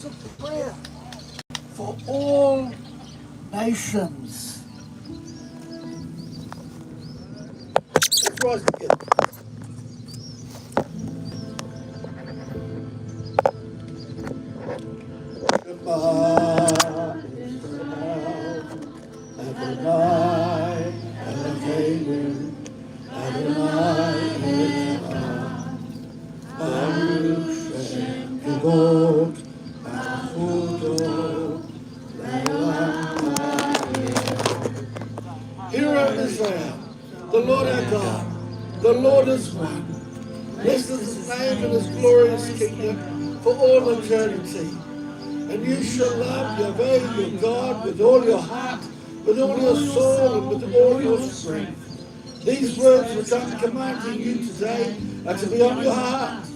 of prayer for all nations. Let's rise together. Shema Israel, Adonai Eloheinu, Adonai Echad, Baruch Shem Kavod, Achudo, Le'olam Va'ed. Hear, O Israel, the Lord our God, the Lord is one. Blessed is his name and his glorious kingdom for all eternity. And you shall love Yahweh your God with all your heart, with all your soul, and with all your strength. These words which I'm commanding you today are to be on your heart.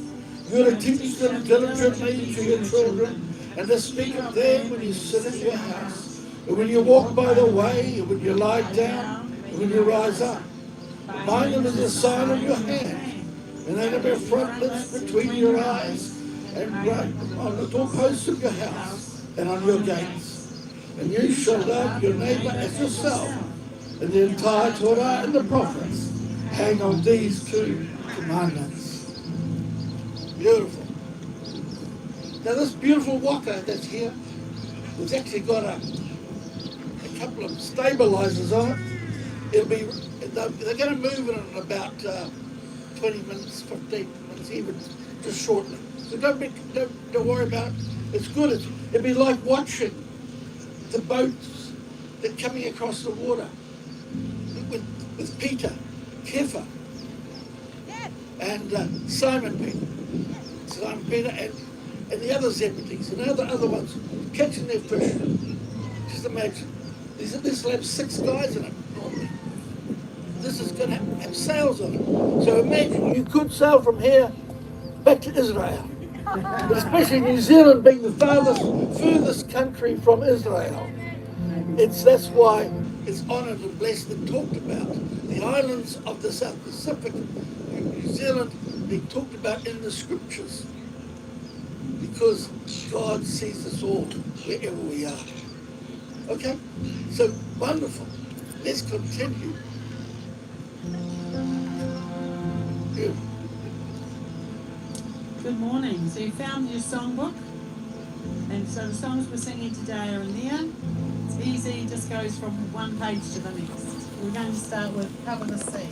You are to teach them diligently to your children, and to speak of them when you sit in your house, and when you walk by the way, and when you lie down, and when you rise up. Bind them as a sign on your hand, and they will be frontlets between your eyes, and write on the doorposts of your house and on your gates. And you shall love your neighbor as yourself. And the entire Torah and the prophets hang on these two commandments. Beautiful. Now this beautiful waka that's here, it's actually got a couple of stabilizers on it. It'll be, they're going to move it in about 20 minutes, 15 minutes, even just shortly. So don't worry about it. It's good. It'd be like watching the boats that are coming across the water with Peter, Kepha, and Simon Peter, and the other Zebedees, and other ones catching their fish. Just imagine. This will have 6 guys in it normally. This is going to have sails on it. So imagine you could sail from here back to Israel. But especially New Zealand being the furthest country from Israel. That's why it's honoured and blessed and talked about. The islands of the South Pacific, New Zealand, being talked about in the scriptures. Because God sees us all wherever we are. Okay? So, wonderful. Let's continue. Beautiful. Good morning. So you found your songbook, and so the songs we're singing today are in there. It's easy, it just goes from one page to the next. We're going to start with Cover the Sea.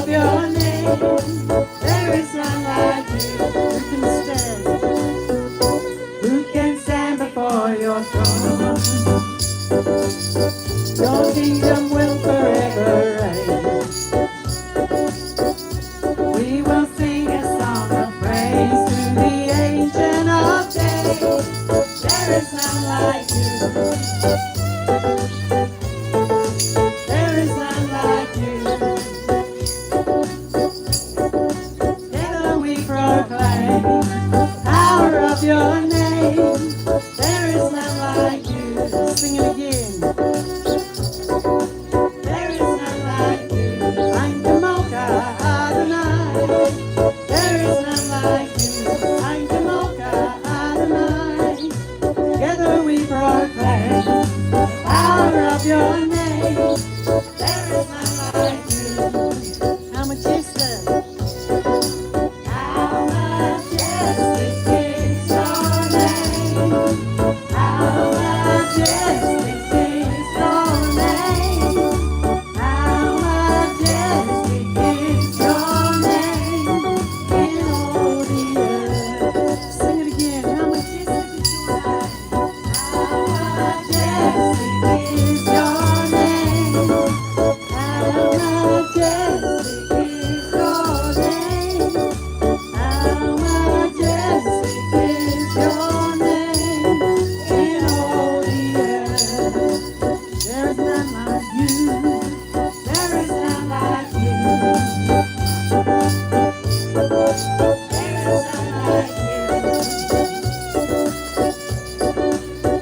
of your name, there is none like you. Who can stand before your throne? Your kingdom will forever reign. We will sing a song of praise to the Ancient of Days. There is none like you. There is none like you. Together we proclaim the power of your name. There is none like you. Sing it again. There is none like you. I'm the Mocha Adonai. There is none like you. I'm the Mocha Adonai. Together we proclaim the power of your name. There is none like you. How majestic. How majestic is your name. How majestic is your name. How majestic is your name in all the earth. Sing it again. How majestic is your name. How majestic is your name. How majestic is your name. How majestic is your name in all the earth. There is none like you. There is none like you. There is none like you.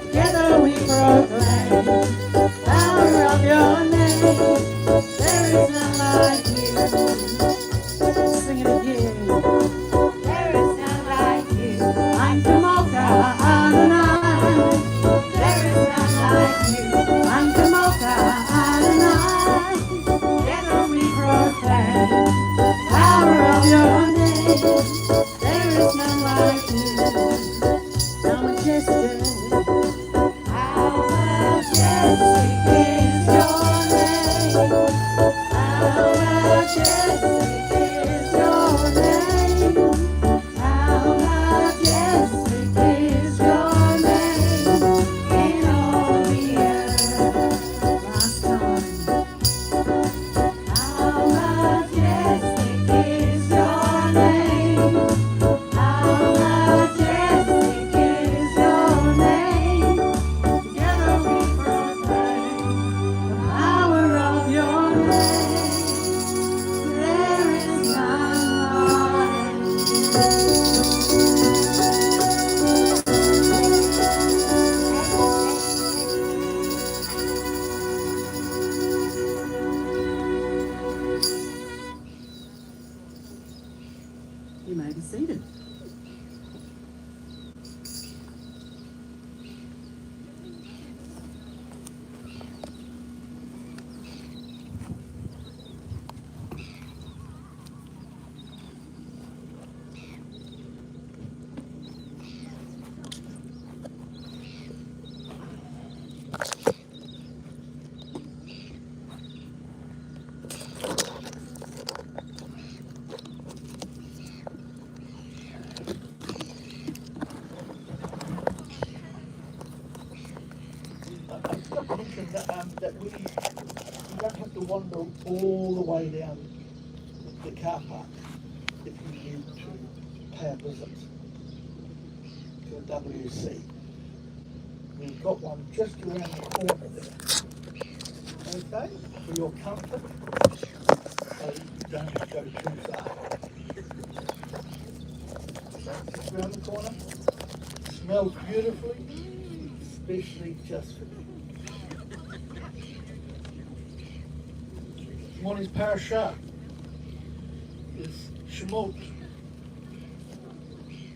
Together we proclaim the power of your name. There is none like you. Sing it again. There is none like you. I'm the Mocha Adonai. There is none like you. I'm the Mocha Adonai. Together we proclaim the power of your name. There is none like you. How majestic. How majestic is your name. How majestic is your name. How majestic is your name in all the earth. Last time. How majestic is your name. How majestic is your name. Together we proclaim the power of your name. There is none like you. You may be seated. That we don't have to wander all the way down the car park if you need to pay a visit to a WC. We've got one just around the corner there. Okay? For your comfort, so you don't have to go too far. So just around the corner. Smells beautifully, especially just for you. This morning's parashah is Shemot,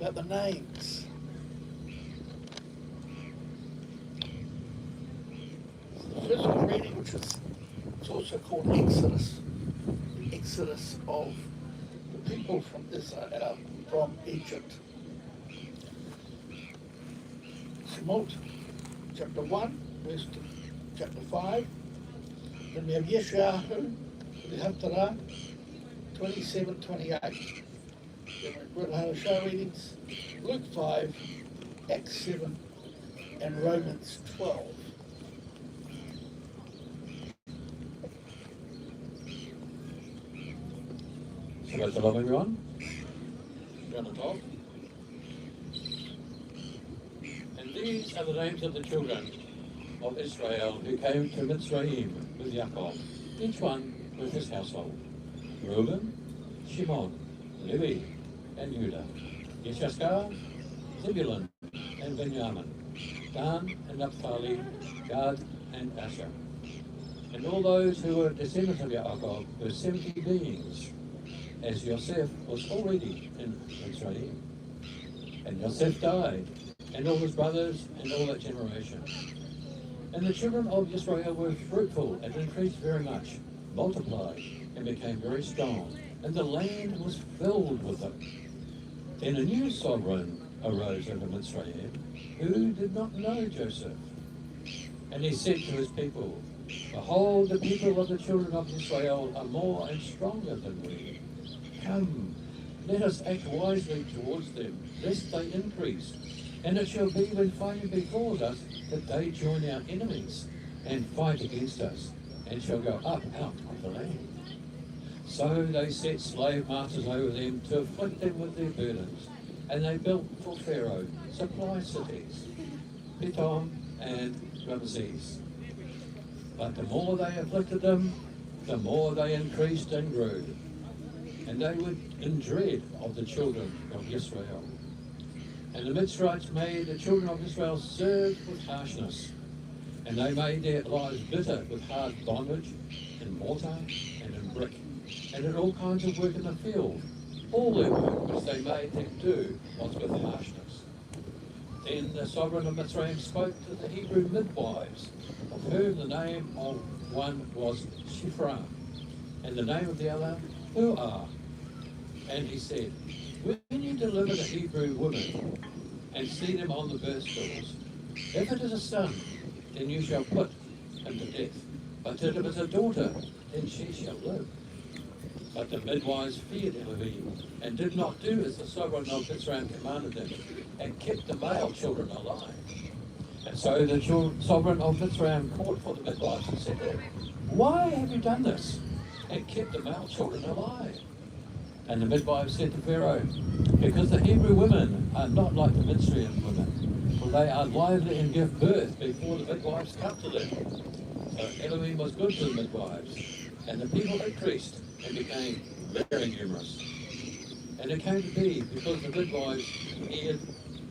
about the names. The first reading, which is it's also called Exodus, the Exodus of the people from Israel, from Egypt. Shemot, chapter 1, verse to chapter 5. Then we have Yeshayahu, the Haftarah, 27-28. We'll have show readings, Luke 5, Acts 7, and Romans 12. Shabbat Shalom, everyone. You want to talk? And these are the names of the children of Israel who came to Mitzrayim with Yaakov, each one with his household. Reuben, Shimon, Levi, and Judah. Yeshashkar, Zebulun, and Benjamin. Dan and Naphtali, Gad and Asher. And all those who were descendants of Yaakov were 70 beings, as Yosef was already in Mitzrayim. And Yosef died, and all his brothers, and all that generation. And the children of Israel were fruitful and increased very much, multiplied, and became very strong, and the land was filled with them. Then a new sovereign arose over Mitzrayim, who did not know Joseph. And he said to his people, Behold, the people of the children of Israel are more and stronger than we. Come, let us act wisely towards them, lest they increase. And it shall be when fighting befalls us that they join our enemies and fight against us, and shall go up out of the land. So they set slave masters over them to afflict them with their burdens, and they built for Pharaoh supply cities, Pithom and Ramses. But the more they afflicted them, the more they increased and grew, and they were in dread of the children of Israel. And the Mitzrites made the children of Israel serve with harshness, and they made their lives bitter with hard bondage, in mortar and in brick, and in all kinds of work in the field. All their work which they made them do was with harshness. Then the sovereign of Mitzrayim spoke to the Hebrew midwives, of whom the name of one was Shiphrah, and the name of the other Puah. And he said, When you deliver the Hebrew women and see them on the birth stools, if it is a son, then you shall put him to death. But if it is a daughter, then she shall live. But the midwives feared Elohim, and did not do as the sovereign of Israel commanded them, and kept the male children alive. And so the sovereign of Israel called for the midwives and said to them, Why have you done this, and kept the male children alive? And the midwives said to Pharaoh, Because the Hebrew women are not like the Mitzrayim women, for they are lively and give birth before the midwives come to them. So Elohim was good to the midwives, and the people increased and became very numerous. And it came to be, because the midwives feared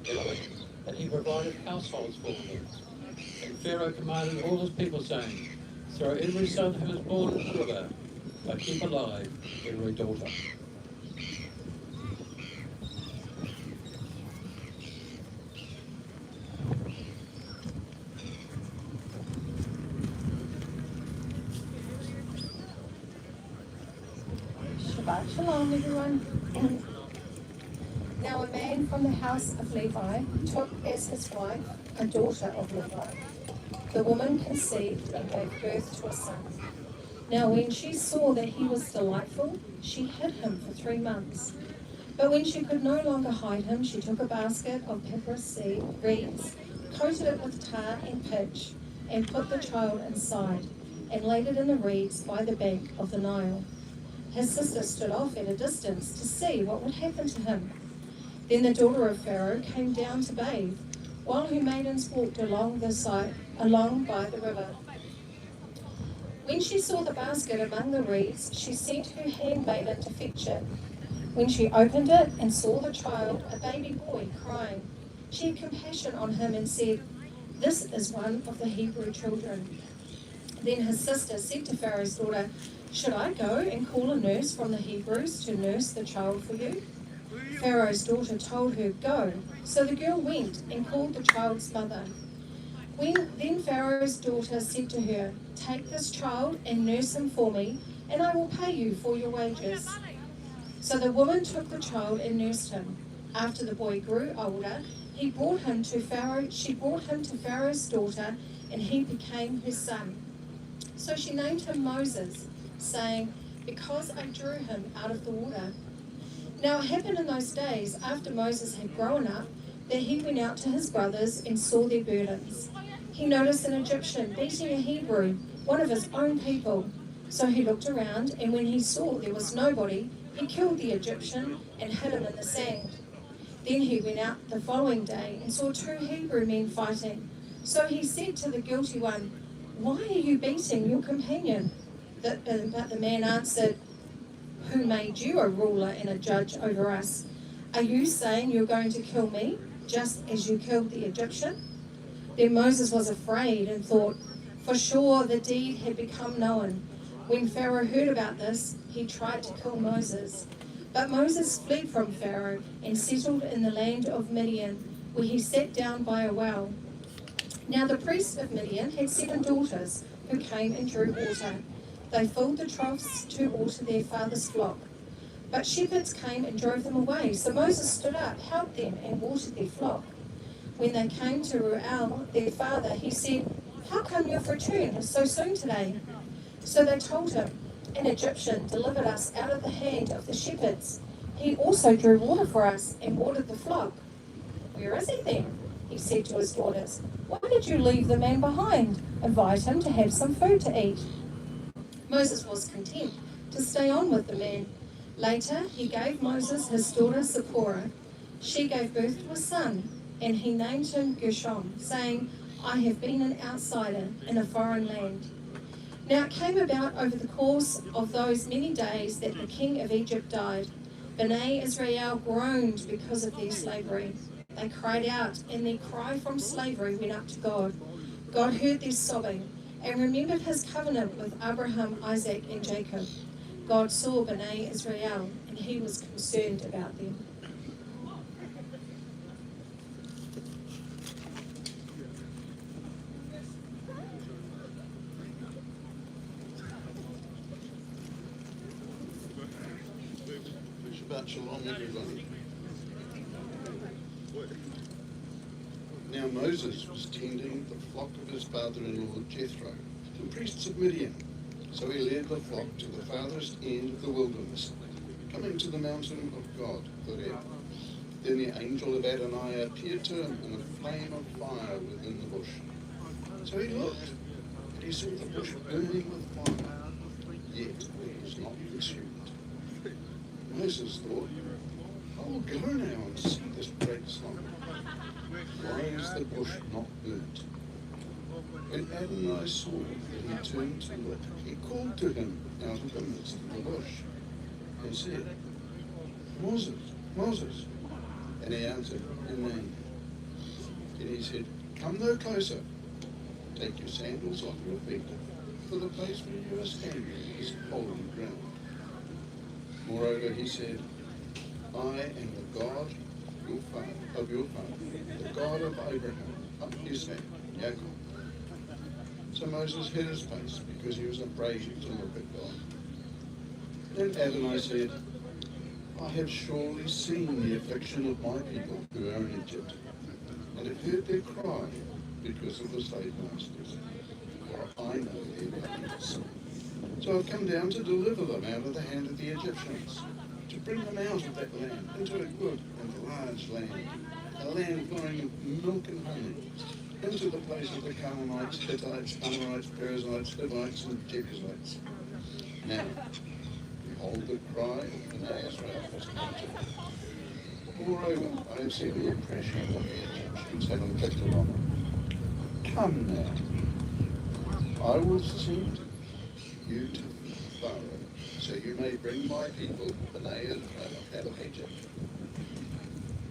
Elohim, that he provided households for them. And Pharaoh commanded all his people, saying, Throw every son who is born in the river, but keep alive every daughter. Shabbat Shalom, everyone. Now a man from the house of Levi took as his wife a daughter of Levi. The woman conceived and gave birth to a son. Now when she saw that he was delightful, she hid him for 3 months. But when she could no longer hide him, she took a basket of papyrus reeds, coated it with tar and pitch, and put the child inside, and laid it in the reeds by the bank of the Nile. His sister stood off at a distance to see what would happen to him. Then the daughter of Pharaoh came down to bathe, while her maidens walked along by the river. When she saw the basket among the reeds, she sent her handmaiden to fetch it. When she opened it and saw the child, a baby boy, crying, she had compassion on him and said, This is one of the Hebrew children. Then his sister said to Pharaoh's daughter, Should I go and call a nurse from the Hebrews to nurse the child for you? Pharaoh's daughter told her, Go. So the girl went and called the child's mother. Then Pharaoh's daughter said to her, Take this child and nurse him for me, and I will pay you for your wages. So the woman took the child and nursed him. After the boy grew older, she brought him to Pharaoh's daughter, and he became her son. So she named him Moses, saying, because I drew him out of the water. Now it happened in those days, after Moses had grown up, that he went out to his brothers and saw their burdens. He noticed an Egyptian beating a Hebrew, one of his own people. So he looked around, and when he saw there was nobody, he killed the Egyptian and hid him in the sand. Then he went out the following day and saw 2 Hebrew men fighting. So he said to the guilty one, "Why are you beating your companion?" But the man answered, "Who made you a ruler and a judge over us? Are you saying you're going to kill me, just as you killed the Egyptian?" Then Moses was afraid and thought, for sure the deed had become known. When Pharaoh heard about this, he tried to kill Moses. But Moses fled from Pharaoh and settled in the land of Midian, where he sat down by a well. Now the priest of Midian had 7 daughters who came and drew water. They filled the troughs to water their father's flock. But shepherds came and drove them away. So Moses stood up, helped them, and watered their flock. When they came to Reuel, their father, he said, "How come you've returned so soon today?" So they told him, "An Egyptian delivered us out of the hand of the shepherds. He also drew water for us and watered the flock." "Where is he then?" he said to his daughters. "Why did you leave the man behind? Invite him to have some food to eat." Moses was content to stay on with the man. Later, he gave Moses his daughter Zipporah. She gave birth to a son, and he named him Gershom, saying, "I have been an outsider in a foreign land." Now it came about over the course of those many days that the king of Egypt died. Bnei Israel groaned because of their slavery. They cried out, and their cry from slavery went up to God. God heard their sobbing and remembered his covenant with Abraham, Isaac, and Jacob. God saw Bnei Israel, and he was concerned about them. Shabbat Shalom, everybody. Now Moses was tending the flock of his father-in-law Jethro, the priests of Midian. So he led the flock to the farthest end of the wilderness, coming to the mountain of God, Horeb. Then the angel of Adonai appeared to him in a flame of fire within the bush. So he looked, and he saw the bush burning with fire, yet it was not consumed. Moses thought, "I will go now and see this great sight. Why is the bush not burnt?" When Adonai saw that he turned to look, he called to him out of the midst of the bush and said, "Moses, Moses." And he answered, "Your name?" And he said, "Come no closer. Take your sandals off your feet, for the place where you are standing is holy ground." Moreover, he said, "I am the God of your father, the God of Abraham, Isaac, Jacob." So Moses hid his face because he was afraid to look at God. Then Adonai said, "I have surely seen the affliction of my people who are in Egypt, and have heard their cry because of the slave masters, for I know their ways. So I've come down to deliver them out of the hand of the Egyptians, to bring them out of that land into a good and large land, a land flowing with milk and honey, into the place of the Canaanites, Hittites, Amorites, Perizzites, Hivites, and Jebusites. Now, behold, the cry of Bnei Israel has come to me. Moreover, I have seen the oppression of the Egyptians have inflicted on them. Come now, I will send you to Pharaoh, so you may bring my people, Bnei Israel, out of Egypt.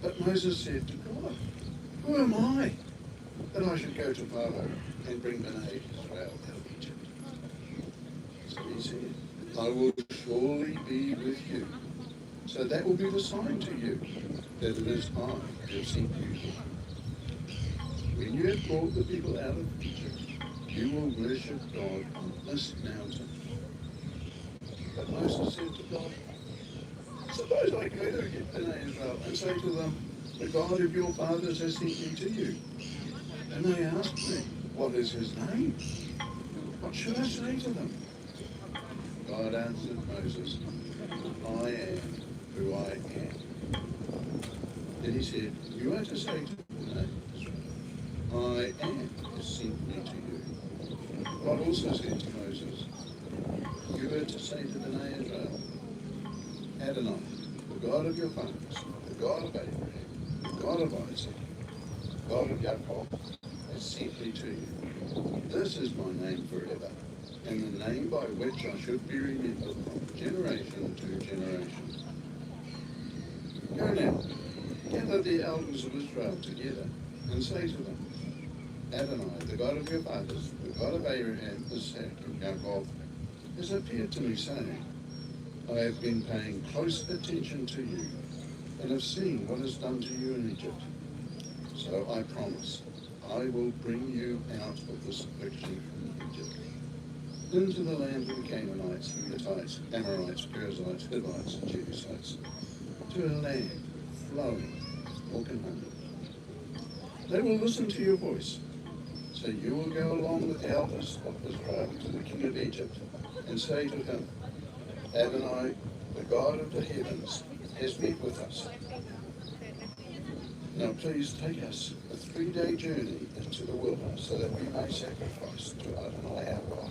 But Moses said to God, "Who am I that I should go to Pharaoh and bring Bnei Israel out of Egypt?" So he said, "I will surely be with you. So that will be the sign to you that it is I who have sent you. When you have brought the people out of Egypt, you will worship God on this mountain." But Moses said to God, "Suppose I go to Bnei Israel and say to them, 'The God of your fathers has sent me to you.' And they ask me, 'What is his name?' What should I say to them?" God answered Moses, I am who I am. Then he said, you are to say to the nations, I am has sent me to you. God also said to Moses, you are to say to the name Israel, Adonai, the God of your fathers, the God of Abraham, the God of Isaac, the God of Jacob, has sent me to you. This is my name forever, and the name by which I should be remembered from generation to generation. Go now, gather the elders of Israel together, and say to them, Adonai, the God of your fathers, the God of Abraham, Isaac, and Jacob, has appeared to me, saying, I have been paying close attention to you, and have seen what is done to you in Egypt. So I promise, I will bring you out of this affliction in Egypt, into the land of the Canaanites, Hittites, Amorites, Perizzites, Hivites, and Jebusites, to a land flowing with milk and honey. They will listen to your voice. So you will go along with the elders of Israel to the king of Egypt, and say to him, Adonai, the God of the heavens, has met with us. Now please take us a 3-day journey into the wilderness, so that we may sacrifice to Adonai our God.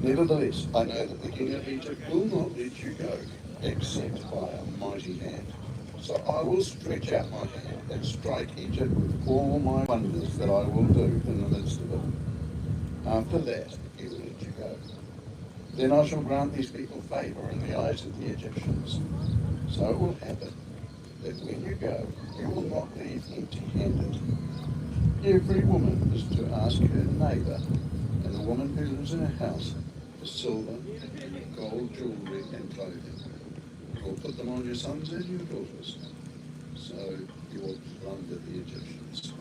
Nevertheless, I know that the king of Egypt will not let you go, except by a mighty hand. So I will stretch out my hand and strike Egypt with all my wonders that I will do in the midst of it. After that, he will let you go. Then I shall grant these people favor in the eyes of the Egyptians. So it will happen that when you go, you will not leave empty-handed. Every woman is to ask her neighbor, and the woman who lives in her house, for silver, gold, jewelry, and clothing. You will put them on your sons and your daughters, so you will plunder the Egyptians.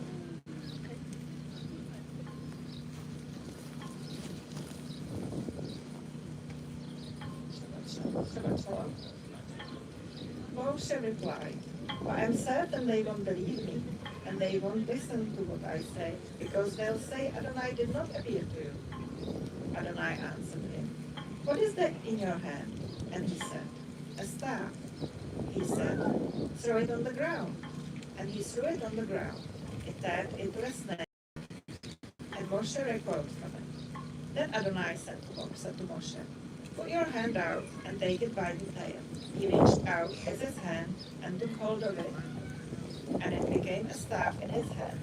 Moshe replied, well, I'm certain they won't believe me, and they won't listen to what I say, because they'll say Adonai did not appear to you. Adonai answered him, what is that in your hand? And he said, a staff. He said, throw it on the ground. And he threw it on the ground. It turned into a snake, and Moshe recoiled from it. Then Adonai said to Moshe, put your hand out and take it by the tail. He reached out with his hand and took hold of it, and it became a staff in his hand.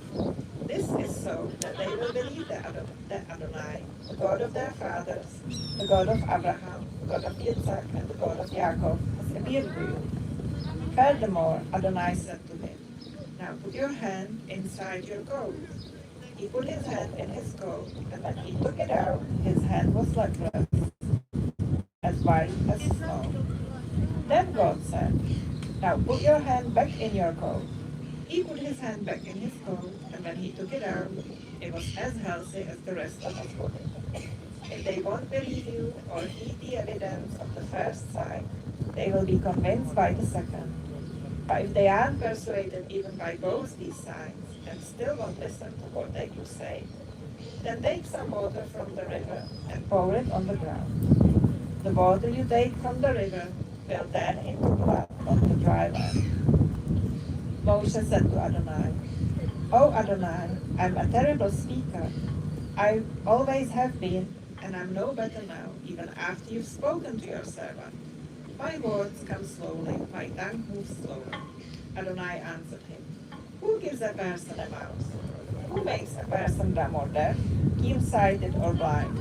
This is so that they will believe that Adonai, the God of their fathers, the God of Abraham, the God of Isaac, and the God of Jacob, has appeared to you. Furthermore, Adonai said to him, now put your hand inside your coat. He put his hand in his coat, and when he took it out, his hand was leprous, as white as snow. Then God said, now put your hand back in your coat. He put his hand back in his coat, and when he took it out, it was as healthy as the rest of his body. If they won't believe you or heed the evidence of the first sign, they will be convinced by the second. But if they aren't persuaded even by both these signs, and still won't listen to what they do say, then take some water from the river and pour it on the ground. The water you take from the river will turn into blood on the dry land. Moshe said to Adonai, oh Adonai, I'm a terrible speaker. I always have been, and I'm no better now, even after you've spoken to your servant. My words come slowly, my tongue moves slowly. Adonai answered him, who gives a person a mouth? Who makes a person dumb or deaf, keen-sighted or blind?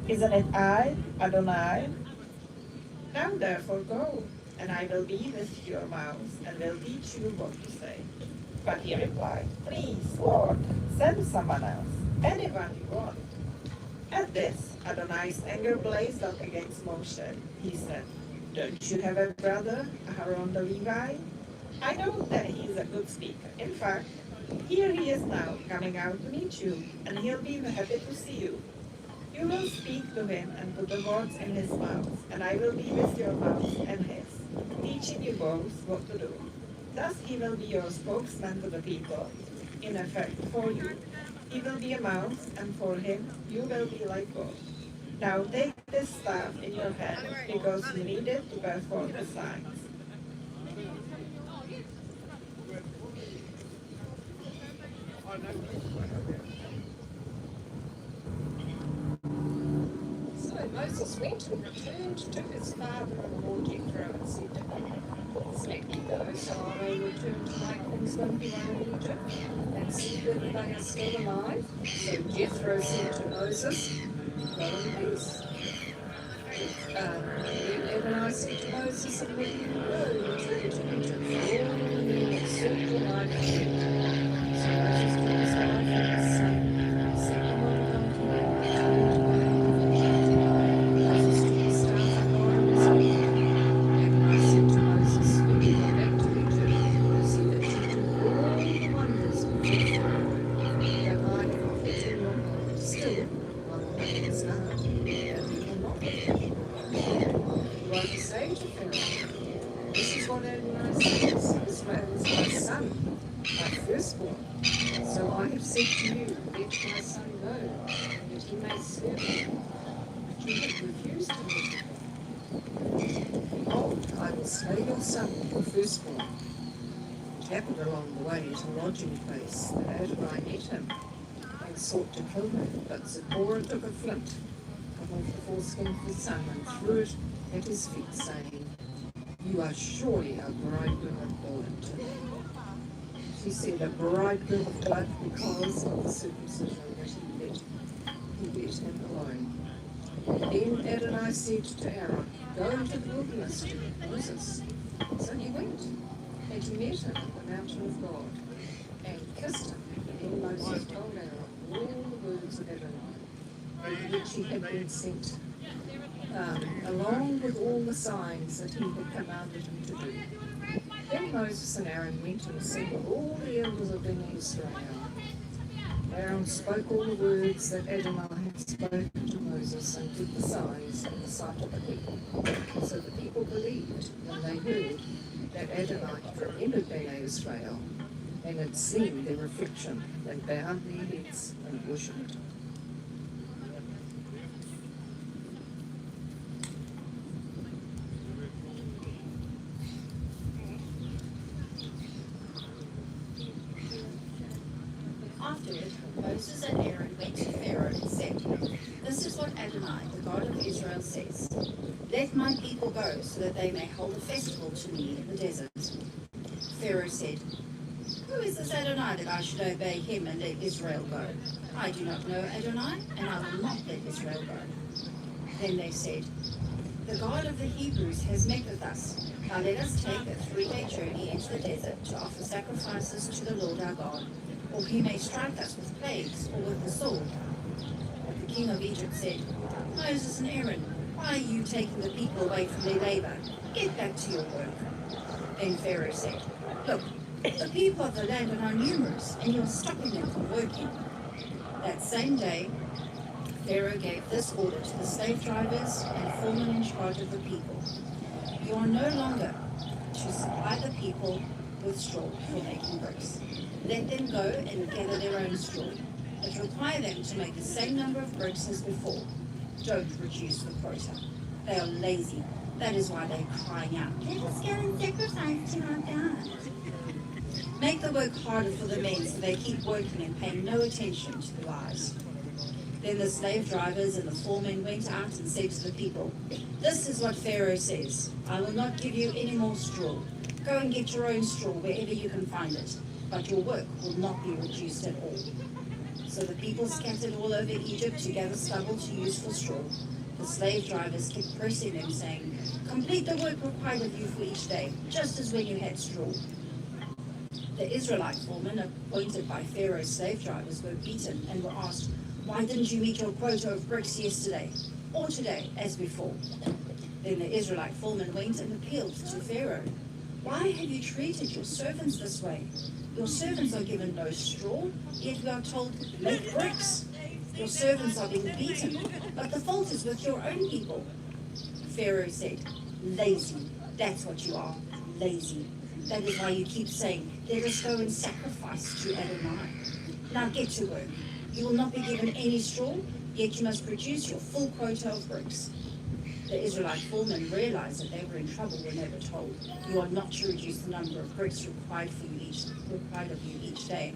Isn't it I, Adonai? Now therefore go, and I will be with your mouth, and will teach you what to say. But he replied, please, Lord, send someone else, anyone you want. At this, Adonai's anger blazed up against Moshe. He said, don't you have a brother, Aaron the Levi? I know that he is a good speaker. In fact, here he is now, coming out to meet you, and he'll be happy to see you. You will speak to him and put the words in his mouth, and I will be with your mouth and his, teaching you both what to do. Thus he will be your spokesman to the people, in effect, for you. He will be a mouth, and for him you will be like God. Now take this staff in your hand, because you need it to perform the signs. So Moses went and returned to his father-in-law Jethro and said to him, "Let me go, so I may return to my kinsmen who are in Egypt, and see whether they are still alive." So Jethro said to Moses, "Go in peace." Then Adonai said to Moses, "And when you go, return to Egypt, for all the men that served your life are dead." So Moses took his wife and his son, set them on a donkey, and returned by Egypt. Moses took the staff of God in his hand. Adonai said to Moses, "When you go back to Egypt, see that you do all the wonders before Pharaoh that I have put in your hand. Still, I will make his heart, and he will not believe. You are to say to Pharaoh, 'This is what Adonai says, Israel is my son, my firstborn. So I have said to you, let my son go, that he may serve me. But you have refused him. Behold, I will slay your son, your firstborn.'" It happened along the way at a lodging place that Adonai met him and sought to kill him. But Zipporah took a flint, cut off the foreskin of his son, and threw it at his feet, saying, "You are surely a bridegroom of blood." She said, "A bridegroom of blood because of the circumcision that he let him alone." Then Adonai said to Aaron, "Go into the wilderness to Moses." So he went, and he met him at the mountain of God, and kissed him. Then Moses told Aaron all the words of Adonai, with which he had been sent, along with all the signs that he had commanded him to do. Then Moses and Aaron went and assembled all the elders of Bnei Israel. Aaron spoke all the words that Adonai had spoken to Moses and did the signs in the sight of the people. So the people believed when they heard that Adonai had remembered Bnei Israel and had seen their affliction. They bowed their heads and worshipped. Afterward, Moses and Aaron went to Pharaoh and said, "This is what Adonai, the God of Israel, says. Let my people go so that they may hold a festival to me in the desert." Pharaoh said, "Who is this Adonai that I should obey him and let Israel go? I do not know Adonai, and I will not let Israel go." Then they said, "The God of the Hebrews has met with us. Now let us take a 3-day journey into the desert to offer sacrifices to the Lord our God, or he may strike us with plagues or with the sword." But the king of Egypt said, "Moses and Aaron, why are you taking the people away from their labor? Get back to your work." Then Pharaoh said, "Look, the people of the land are now numerous, and you're stopping them from working." That same day, Pharaoh gave this order to the slave drivers and foremen in charge of the people: "You are no longer to supply the people with straw for making bricks. Let them go and gather their own straw, but require them to make the same number of bricks as before. Don't reduce the quota. They are lazy. That is why they're crying out, 'Let us go and sacrifice to our God.' Make the work harder for the men so they keep working and pay no attention to the lies." Then the slave drivers and the foremen went out and said to the people, "This is what Pharaoh says. I will not give you any more straw. Go and get your own straw wherever you can find it, but your work will not be reduced at all." So the people scattered all over Egypt to gather stubble to use for straw. The slave drivers kept pressing them, saying, "Complete the work required of you for each day, just as when you had straw." The Israelite foremen appointed by Pharaoh's slave drivers were beaten and were asked, "Why didn't you meet your quota of bricks yesterday, or today, as before?" Then the Israelite foreman went and appealed to Pharaoh. "Why have you treated your servants this way? Your servants are given no straw, yet we are told, 'Make bricks.' Your servants are being beaten, but the fault is with your own people." Pharaoh said, "Lazy, that's what you are, lazy. That is why you keep saying, 'Let us go and sacrifice to Adonai.' Now get to work. You will not be given any straw, Yet you must produce your full quota of bricks. The Israelite foremen realized that they were in trouble when they were told, you are not to reduce the number of bricks required of you each day.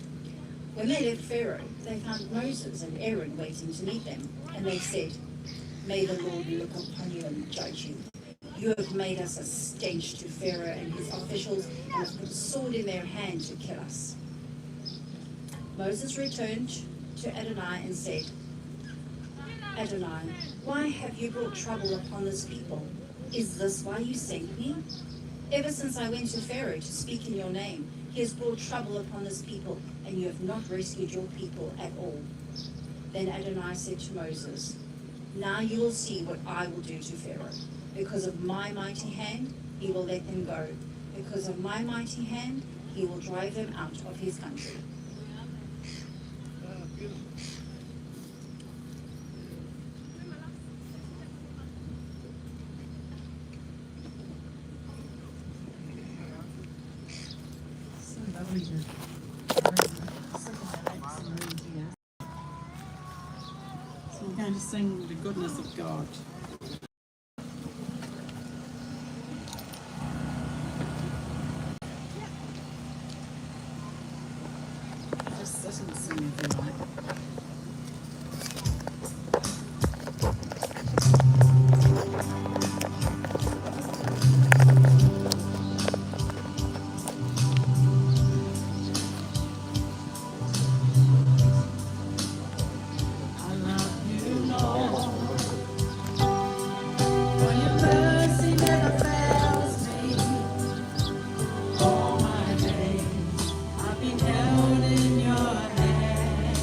When they left Pharaoh, they found Moses and Aaron waiting to meet them, and they said, may the Lord look upon you and judge you. You have made us a stench to Pharaoh and his officials, and have put a sword in their hand to kill us. Moses returned to Adonai and said, Adonai, why have you brought trouble upon this people? Is this why you sent me? Ever since I went to Pharaoh to speak in your name, he has brought trouble upon this people, and you have not rescued your people at all. Then Adonai said to Moses, now you will see what I will do to Pharaoh. Because of my mighty hand, he will let them go. Because of my mighty hand, he will drive them out of his country. So we're going to sing the goodness of God. Just sit and sing if you like. All my days I've been held in your hand.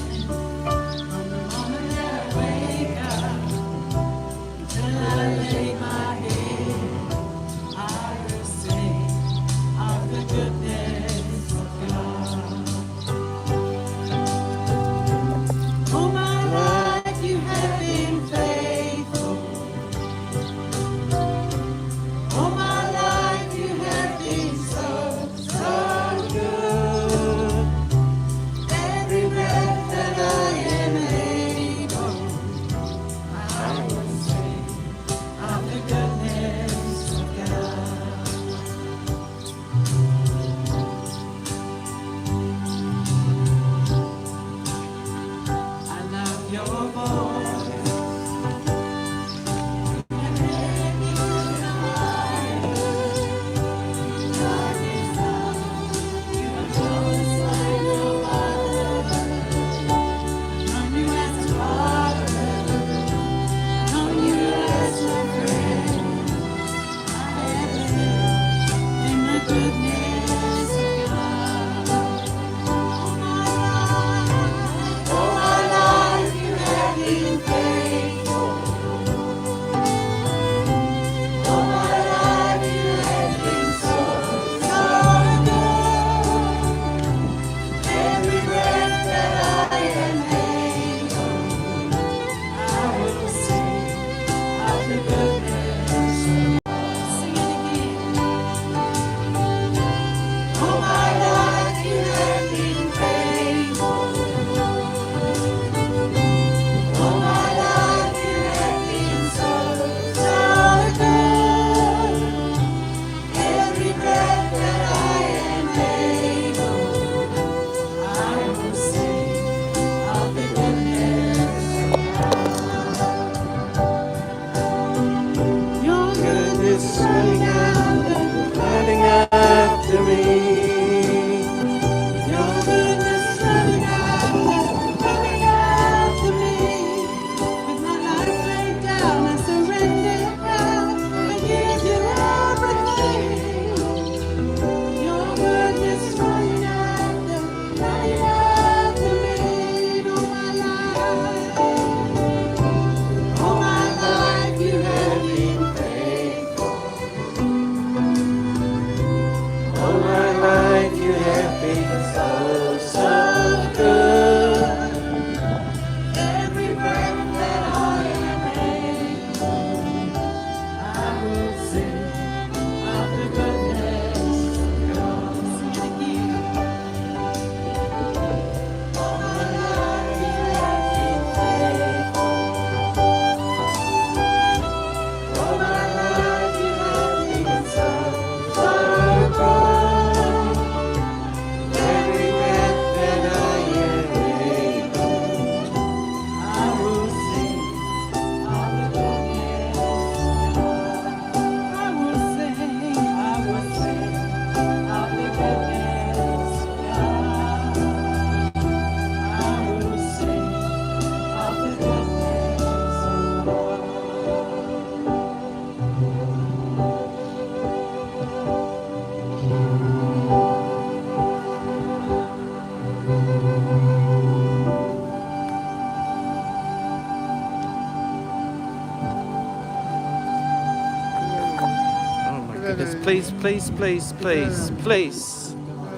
Please, please, please, please, please,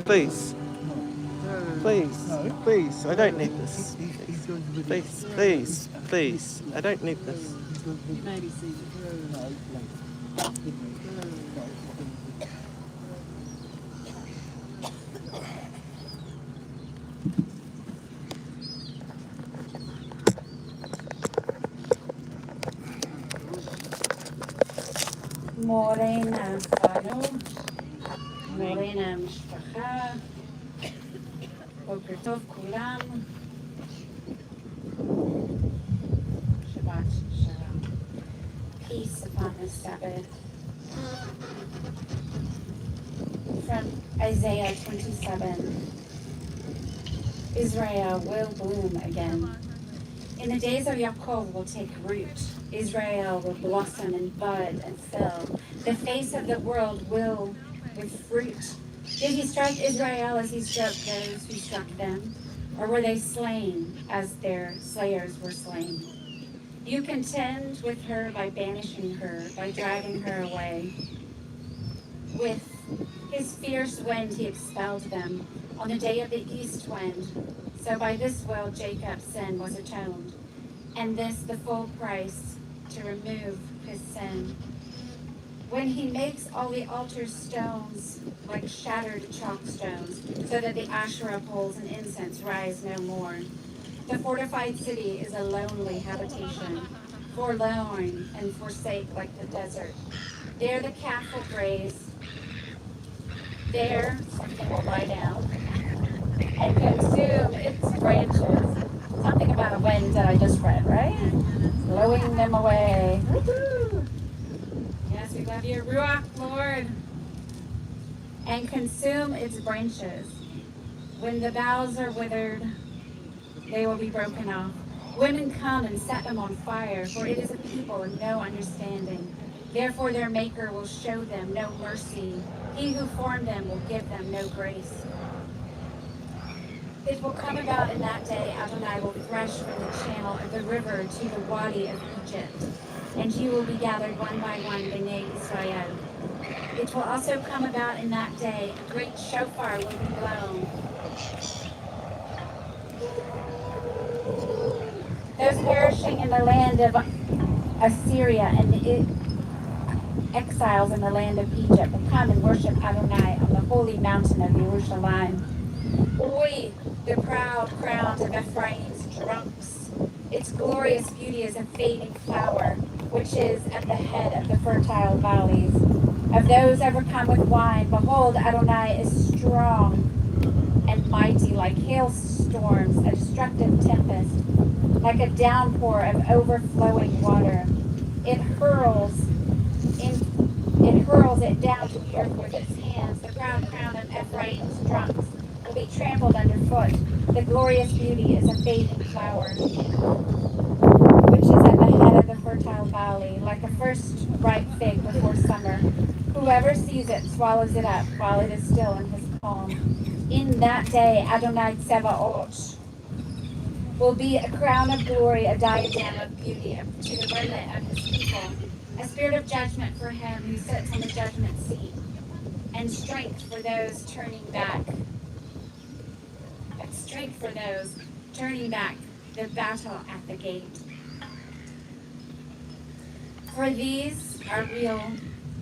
please, please, please. I don't need this. Please, please, please. I don't need this. Morena Fano, Morena Mishpacha, Boker Tov Kulam, Shabbat Shalom. Peace upon this Sabbath. From Isaiah 27, Israel will bloom again. In the days of Yaakov will take root. Israel will blossom and bud and fill. The face of the world will with fruit. Did he strike Israel as he struck those who struck them? Or were they slain as their slayers were slain? You contend with her by banishing her, by dragging her away. With his fierce wind he expelled them on the day of the east wind. So by this will Jacob's sin was atoned, and this the full price to remove his sin. When he makes all the altar stones like shattered chalk stones, so that the Asherah poles and incense rise no more. The fortified city is a lonely habitation, forlorn and forsake like the desert. There the calf will graze, there something will lie down and consume its branches. Something about a wind that I just read, right? Blowing them away. Woo-hoo. Yes, we love you, Ruach, Lord. And consume its branches. When the boughs are withered, they will be broken off. Women come and set them on fire, for it is a people of no understanding. Therefore their Maker will show them no mercy. He who formed them will give them no grace. It will come about in that day, Adonai will thresh from the channel of the river to the wadi of Egypt, and he will be gathered one by one, Bnei Israel. It will also come about in that day, a great shofar will be blown. Those perishing in the land of Assyria and the exiles in the land of Egypt will come and worship Adonai on the holy mountain of Jerusalem. Oi, the proud crown of Ephraim's drunks. Its glorious beauty is a fading flower, which is at the head of the fertile valleys. Of those overcome with wine, behold, Adonai is strong and mighty, like hailstorms, a destructive tempest, like a downpour of overflowing water. It hurls it down to the earth with its hands. The proud crown of Ephraim's drunks will be trampled underfoot. The glorious beauty is a fading flower, which is at the head of the fertile valley, like a first ripe fig before summer. Whoever sees it swallows it up while it is still in his palm. In that day, Adonai Tsevaot will be a crown of glory, a diadem of beauty to the remnant of his people, a spirit of judgment for him who sits on the judgment seat, and strength for those turning back. Strength for those turning back the battle at the gate. For these are real,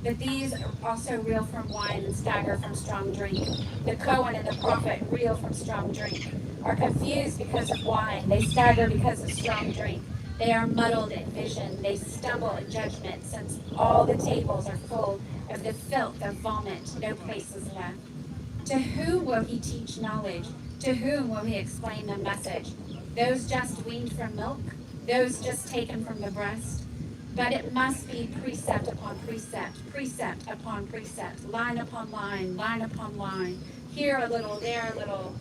but these also reel from wine and stagger from strong drink. The Cohen and the prophet reel from strong drink, are confused because of wine. They stagger because of strong drink. They are muddled in vision. They stumble in judgment, since all the tables are full of the filth of vomit. No place is left. To whom will he teach knowledge? To whom will he explain the message? Those just weaned from milk? Those just taken from the breast? But it must be precept upon precept, precept upon precept, line upon line, line upon line, here a little, there a little.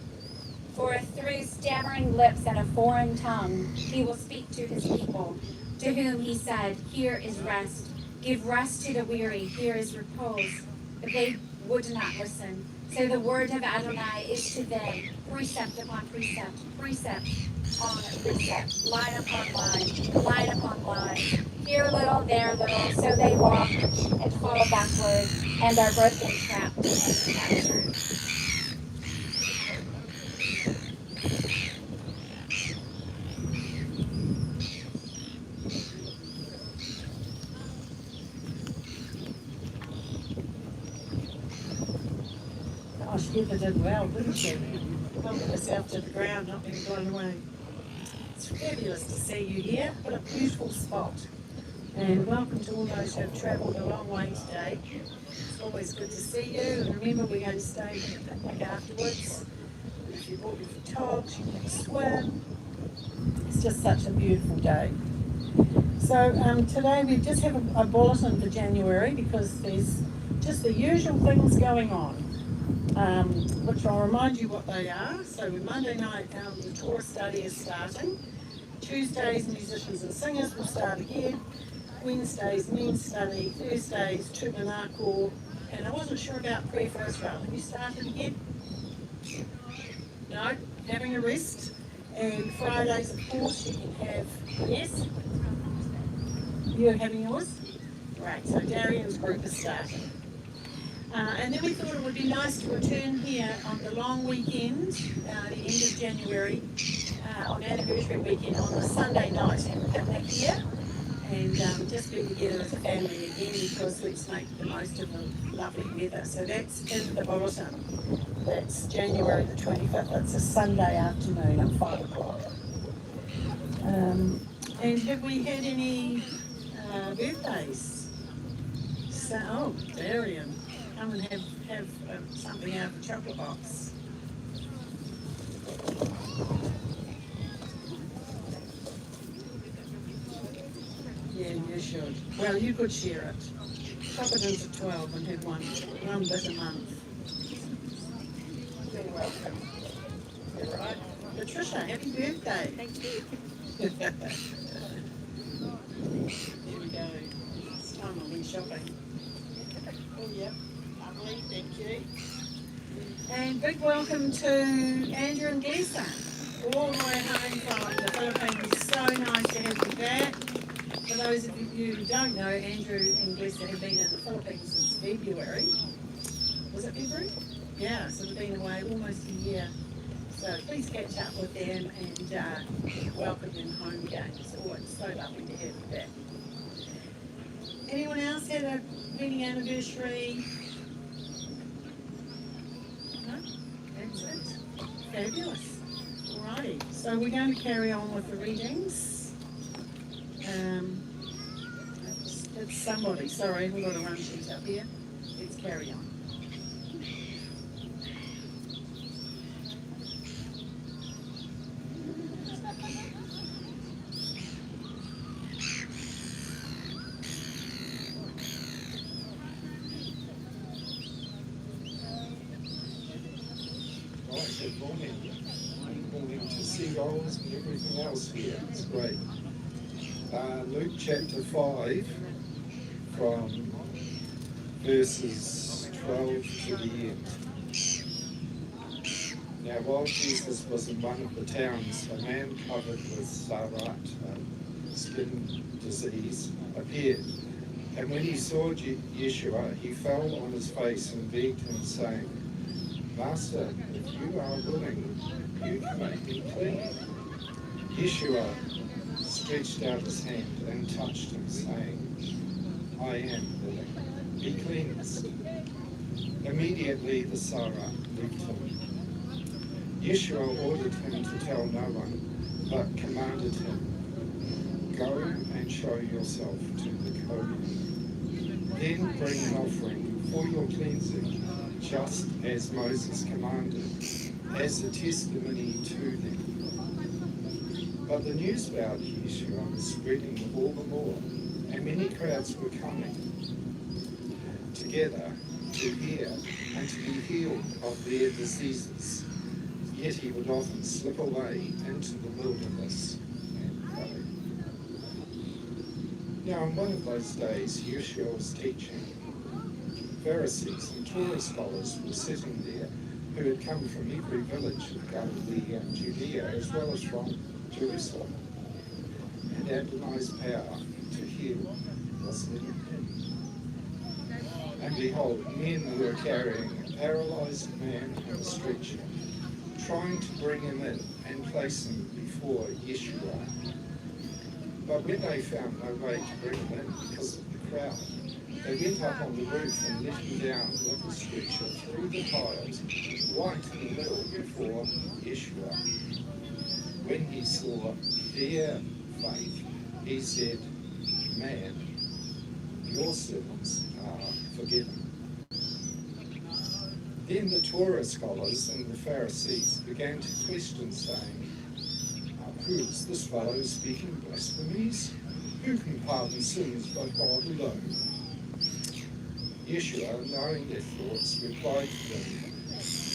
For through stammering lips and a foreign tongue, he will speak to his people, to whom he said, here is rest. Give rest to the weary, here is repose. But they would not listen. So the word of Adonai is to them, precept upon precept, precept on precept, line upon line upon line. Here a little, there a little, so they walk and fall backward. and are both entrapped and captured. Gosh, Heather did well, didn't she? Pumped herself to the ground, not being blown away. It's fabulous to see you here. What a beautiful spot. And welcome to all those who have travelled a long way today. It's always good to see you. And remember, we're going to stay for the picnic afterwards. If you brought your togs, you can swim. It's just such a beautiful day. So today we just have a bulletin for January because there's just the usual things going on, which I'll remind you what they are. So Monday night, the Torah study is starting. Tuesdays, musicians and singers will start again. Wednesdays, men's study. Thursdays, Tabernacle. And I wasn't sure about prayer for Israel. Have you started again? No? Having a rest. And Fridays, of course, you can have, yes? You're having yours? Right, so Darian's group is starting. And then we thought it would be nice to return here on the long weekend, the end of January, on anniversary weekend on the Sunday night, have a picnic here, and just be together as a family again because let's make the most of the lovely weather. So that's in the bulletin. That's January the 25th. It's a Sunday afternoon at 5 o'clock. And have we had any birthdays? So, oh, Darian. Come and have something out of the chocolate box. Yeah, you should. Well, you could share it. Chop it into 12 and have one bit a month. You're welcome. You're right. Patricia, happy birthday. Thank you. Here we go. It's time I went shopping. Oh, yep. Lovely, thank you. And big welcome to Andrew and Lisa, all the way home from the Philippines. So nice to have you back. For those of you who don't know, Andrew and Lisa have been in the Philippines since February. Was it February? Yeah, so they've been away almost a year. So please catch up with them and welcome them home again. It's always so lovely to have you back. Anyone else had a wedding anniversary? No? That's it. Fabulous. Alrighty. So we're going to carry on with the readings. It's somebody. Sorry, we've got a run sheet up here. Let's carry on. Good morning. Good morning to seagulls and everything else here. It's great. Luke chapter 5 from verses 12 to the end. Now while Jesus was in one of the towns, a man covered with Sarat, skin disease, appeared. And when he saw Yeshua, he fell on his face and begged him, saying, Master, if you are willing, you can make me clean. Yeshua stretched out his hand and touched him, saying, I am willing, be cleansed. Immediately the Sarah left him. Yeshua ordered him to tell no one, but commanded him, Go and show yourself to the Kohen. Then bring an offering for your cleansing, just as Moses commanded, as a testimony to them. But the news about Yeshua was spreading all the more, and many crowds were coming together to hear and to be healed of their diseases. Yet he would often slip away into the wilderness and pray. Now on one of those days, Yeshua was teaching. Pharisees and Torah scholars were sitting there who had come from every village of Galilee and Judea as well as from Jerusalem. And Adonai's power to heal was in him. And behold, men were carrying a paralyzed man on a stretcher, trying to bring him in and place him before Yeshua. But when they found no way to bring him in because of the crowd, they went up on the roof and let him down with the stretcher through the tiles, right in the middle before Yeshua. When he saw their faith, he said, "Man, your sins are forgiven." Then the Torah scholars and the Pharisees began to question, saying, "Who is this fellow speaking blasphemies? Who can pardon sins but God alone?" Yeshua, knowing their thoughts, replied to them,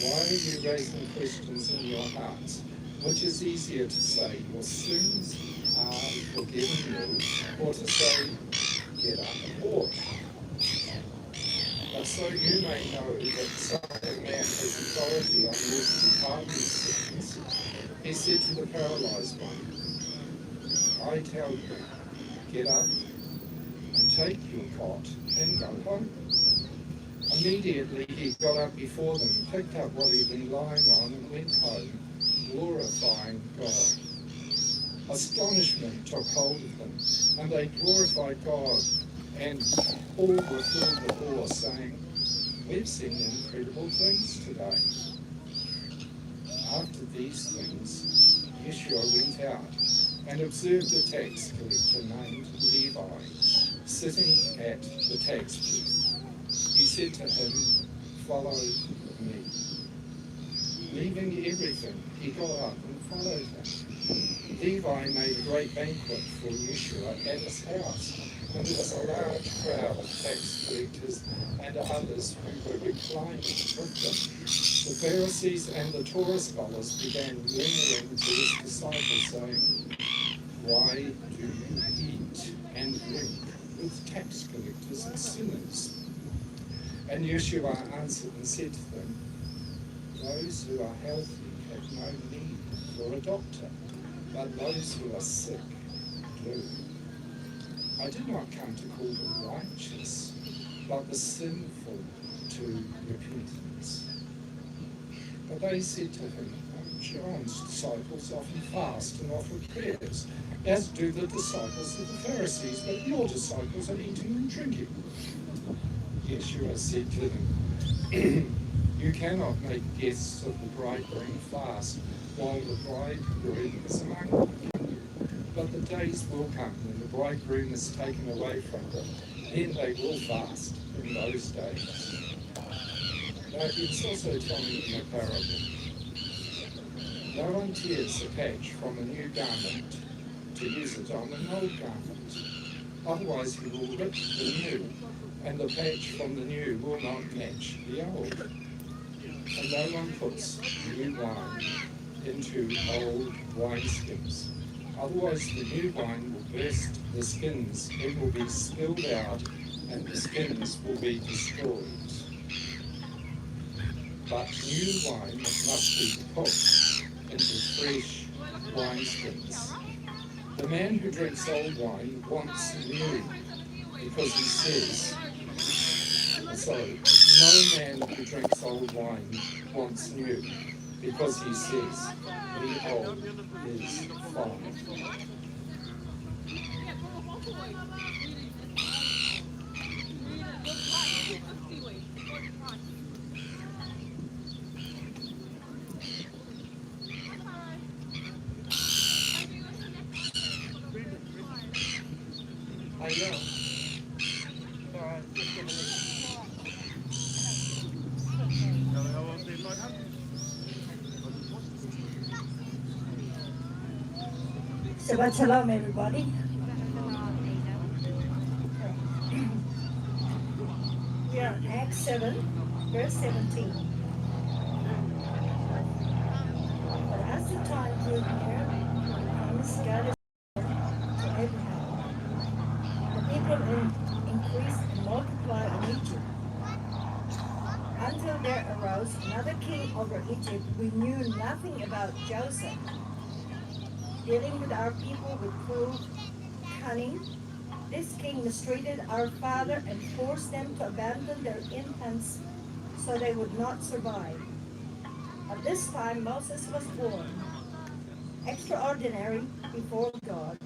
"Why are you raising questions in your hearts? Which is easier to say, your sins are forgiven you, or to say, get up and walk? But so you may know that the Son of Man has authority on earth to pardon sins." He said to the paralyzed one, "I tell you, get up and take your cot and go home." Immediately he got up before them, picked up what he'd been lying on, and went home, glorifying God. Astonishment took hold of them, and they glorified God, and all were filled with awe, saying, "We've seen incredible things today." After these things, Yeshua went out and observed a tax collector named Levi sitting at the tax booth. He said to him, "Follow me." Leaving everything, he got up and followed him. Levi made a great banquet for Yeshua at his house, and there was a large crowd of tax collectors and others who were reclining with them. The Pharisees and the Torah scholars began murmuring to his disciples, saying, "Why do you eat and drink with tax collectors and sinners?" And Yeshua answered and said to them, "Those who are healthy have no need for a doctor, but those who are sick do. I did not come to call the righteous, but the sinful to repentance." But they said to him, "John's disciples often fast and offer prayers, as do the disciples of the Pharisees, but your disciples are eating and drinking." Yeshua said to them, "You cannot make guests of the bridegroom fast while the bridegroom is among them. But the days will come when the bridegroom is taken away from them. Then they will fast in those days." Now he was also telling them a parable. No one tears a patch from a new garment to use it on an old garment. Otherwise he will rip the new, and the patch from the new will not match the old. And no one puts new wine into old wineskins. Otherwise the new wine will burst the skins, it will be spilled out, and the skins will be destroyed. But new wine must be put into fresh wineskins. The man who drinks old wine wants new, because he says, no man who drinks old wine wants new, because he says, the old is fine. I know. Shabbat Shalom, everybody. We are in Acts 7, verse 17. But as the time drew near, the promise God is to Abraham, the people increased and multiplied in Egypt, until there arose another king over Egypt who knew nothing about Joseph, dealing with our people with cruel cunning This king mistreated our father and forced them to abandon their infants so they would not survive. At this time, Moses was born, extraordinary before God.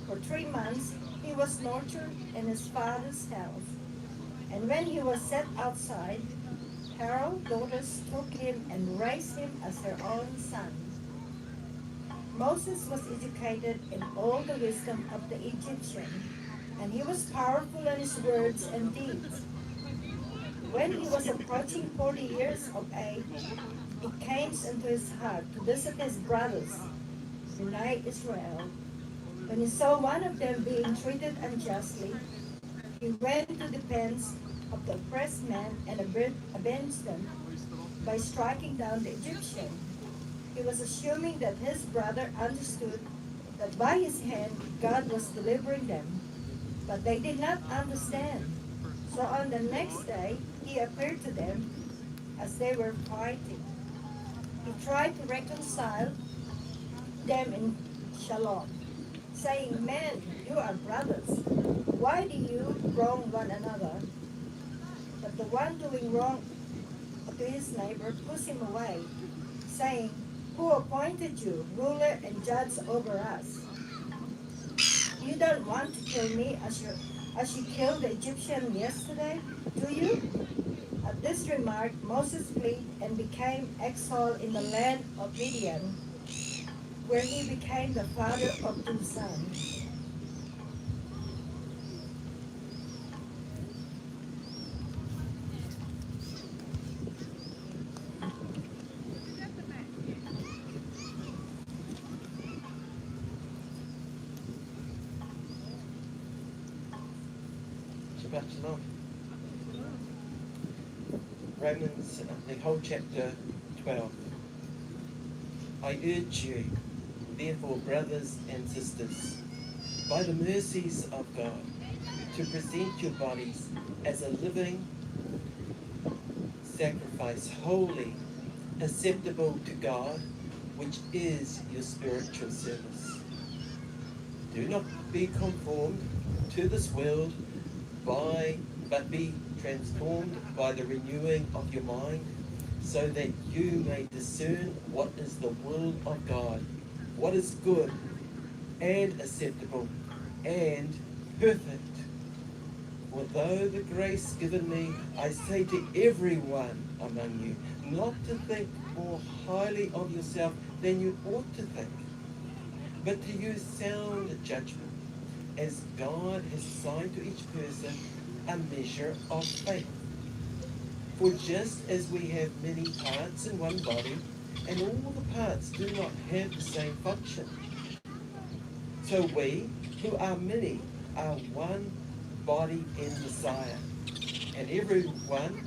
For 3 months, he was nurtured in his father's house. And when he was set outside, Pharaoh's daughters took him and raised him as their own son. Moses was educated in all the wisdom of the Egyptian, and he was powerful in his words and deeds. When he was approaching 40 years of age, it came into his heart to visit his brothers, Bnei Israel. When he saw one of them being treated unjustly, he went to the defense of the oppressed man and avenged them by striking down the Egyptian. He was assuming that his brother understood that by his hand God was delivering them, but they did not understand. So on the next day, he appeared to them as they were fighting. He tried to reconcile them in shalom, saying, "Men, you are brothers. Why do you wrong one another?" But the one doing wrong to his neighbor pushed him away, saying, "Who appointed you ruler and judge over us? You don't want to kill me as you killed the Egyptian yesterday, do you?" At this remark, Moses fled and became exiled in the land of Midian, where he became the father of 2 sons. Shabbat Shalom. Romans, the whole chapter 12. I urge you, therefore, brothers and sisters, by the mercies of God, to present your bodies as a living sacrifice, holy, acceptable to God, which is your spiritual service. Do not be conformed to this world, but be transformed by the renewing of your mind, so that you may discern what is the will of God, what is good and acceptable and perfect. For though the grace given me, I say to everyone among you, not to think more highly of yourself than you ought to think, but to use sound judgment, as God has assigned to each person a measure of faith. For just as we have many parts in one body, and all the parts do not have the same function, so we, who are many, are one body in Messiah, and everyone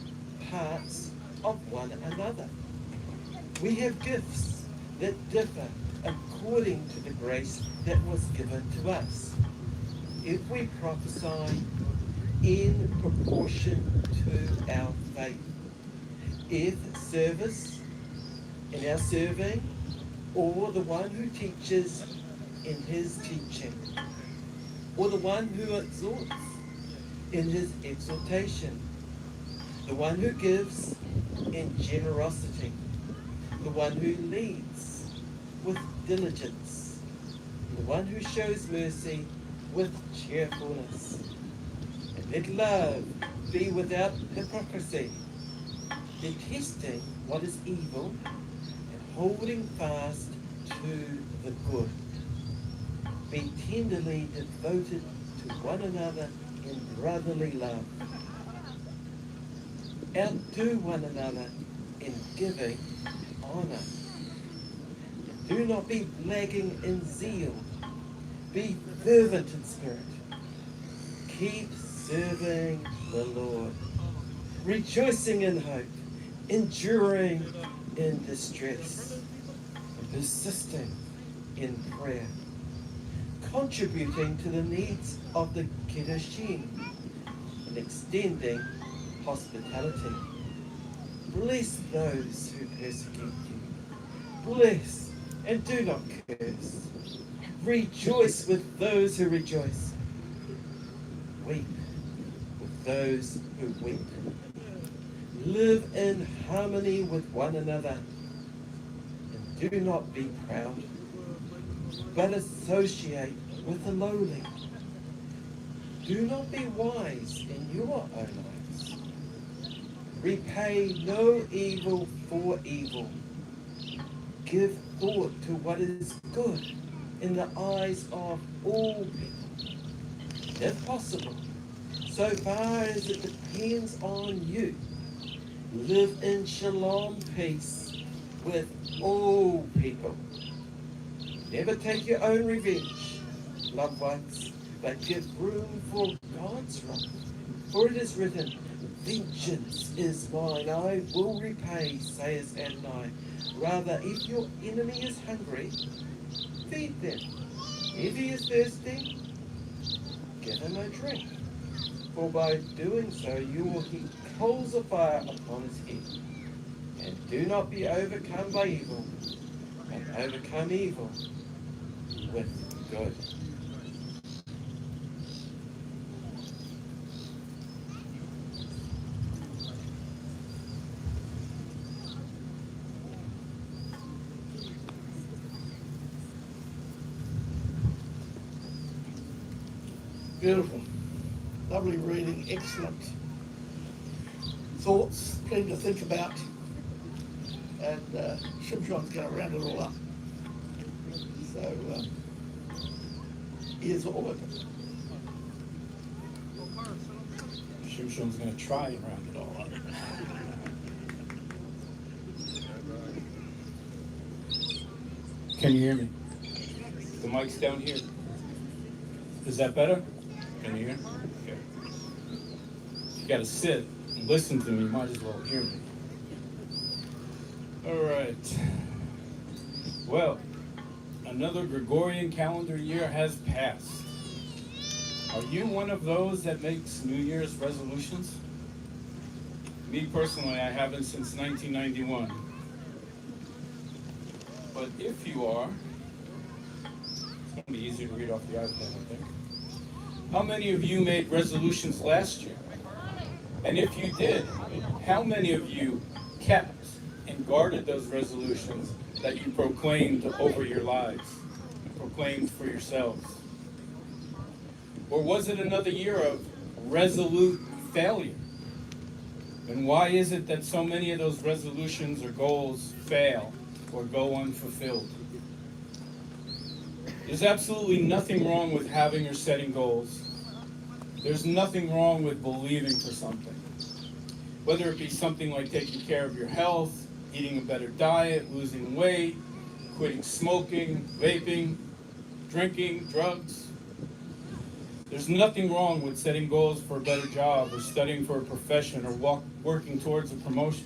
parts of one another. We have gifts that differ according to the grace that was given to us. If we prophesy, in proportion to our faith. If service, in our serving, or the one who teaches in his teaching, or the one who exhorts in his exhortation, the one who gives in generosity, the one who leads with diligence, the one who shows mercy with cheerfulness. And let love be without hypocrisy, detesting what is evil and holding fast to the good. Be tenderly devoted to one another in brotherly love. Outdo one another in giving honor. Do not be lagging in zeal. Be fervent in spirit. Keep serving the Lord. Rejoicing in hope. Enduring in distress. And persisting in prayer. Contributing to the needs of the Kedoshim. And extending hospitality. Bless those who persecute you. Bless and do not curse. Rejoice with those who rejoice. weep with those who weep. Live in harmony with one another, and do not be proud, but associate with the lowly. Do not be wise in your own eyes. Repay no evil for evil. Give thought to what is good in the eyes of all people. If possible, so far as it depends on you, live in shalom peace with all people. Never take your own revenge, loved ones, but give room for God's wrath. For it is written, vengeance is mine, I will repay, says Adonai. Rather, if your enemy is hungry, feed them. If he is thirsty, give him a drink. For by doing so, you will heap coals of fire upon his head. And do not be overcome by evil, but overcome evil with good. Beautiful. Lovely reading. Excellent thoughts. Plenty to think about. And Shimshon's going to round it all up. So, ears all open. Shimshon's going to try and round it all up. Can you hear me? The mic's down here. Is that better? Can you hear? Okay. You got to sit and listen to me. Might as well hear me. All right. Well, another Gregorian calendar year has passed. Are you one of those that makes New Year's resolutions? Me personally, I haven't since 1991. But if you are, it's going to be easier to read off the iPad, I think. How many of you made resolutions last year? And if you did, how many of you kept and guarded those resolutions that you proclaimed over your lives, proclaimed for yourselves? Or was it another year of resolute failure? And why is it that so many of those resolutions or goals fail or go unfulfilled? There's absolutely nothing wrong with having or setting goals. There's nothing wrong with believing for something. Whether it be something like taking care of your health, eating a better diet, losing weight, quitting smoking, vaping, drinking, drugs. There's nothing wrong with setting goals for a better job or studying for a profession or working towards a promotion.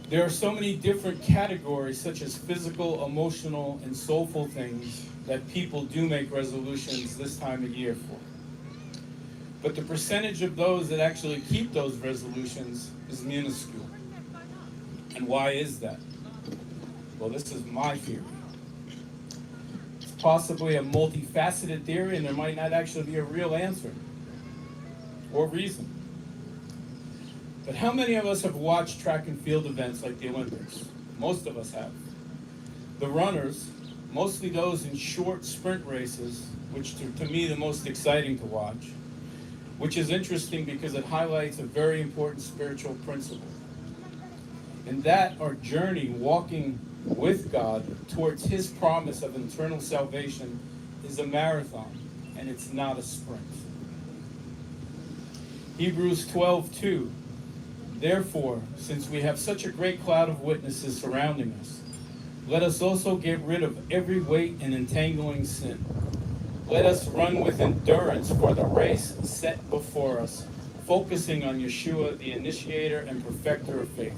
There are so many different categories, such as physical, emotional, and soulful things that people do make resolutions this time of year for. But the percentage of those that actually keep those resolutions is minuscule. And why is that? Well, this is my theory. It's possibly a multifaceted theory, and there might not actually be a real answer or reason. But how many of us have watched track and field events like the Olympics? Most of us have. The runners, mostly those in short sprint races, which to me the most exciting to watch, which is interesting because it highlights a very important spiritual principle. And that our journey walking with God towards his promise of eternal salvation is a marathon, and it's not a sprint. Hebrews 12:2. Therefore, since we have such a great cloud of witnesses surrounding us, let us also get rid of every weight and entangling sin. Let us run with endurance for the race set before us, focusing on Yeshua, the initiator and perfecter of faith.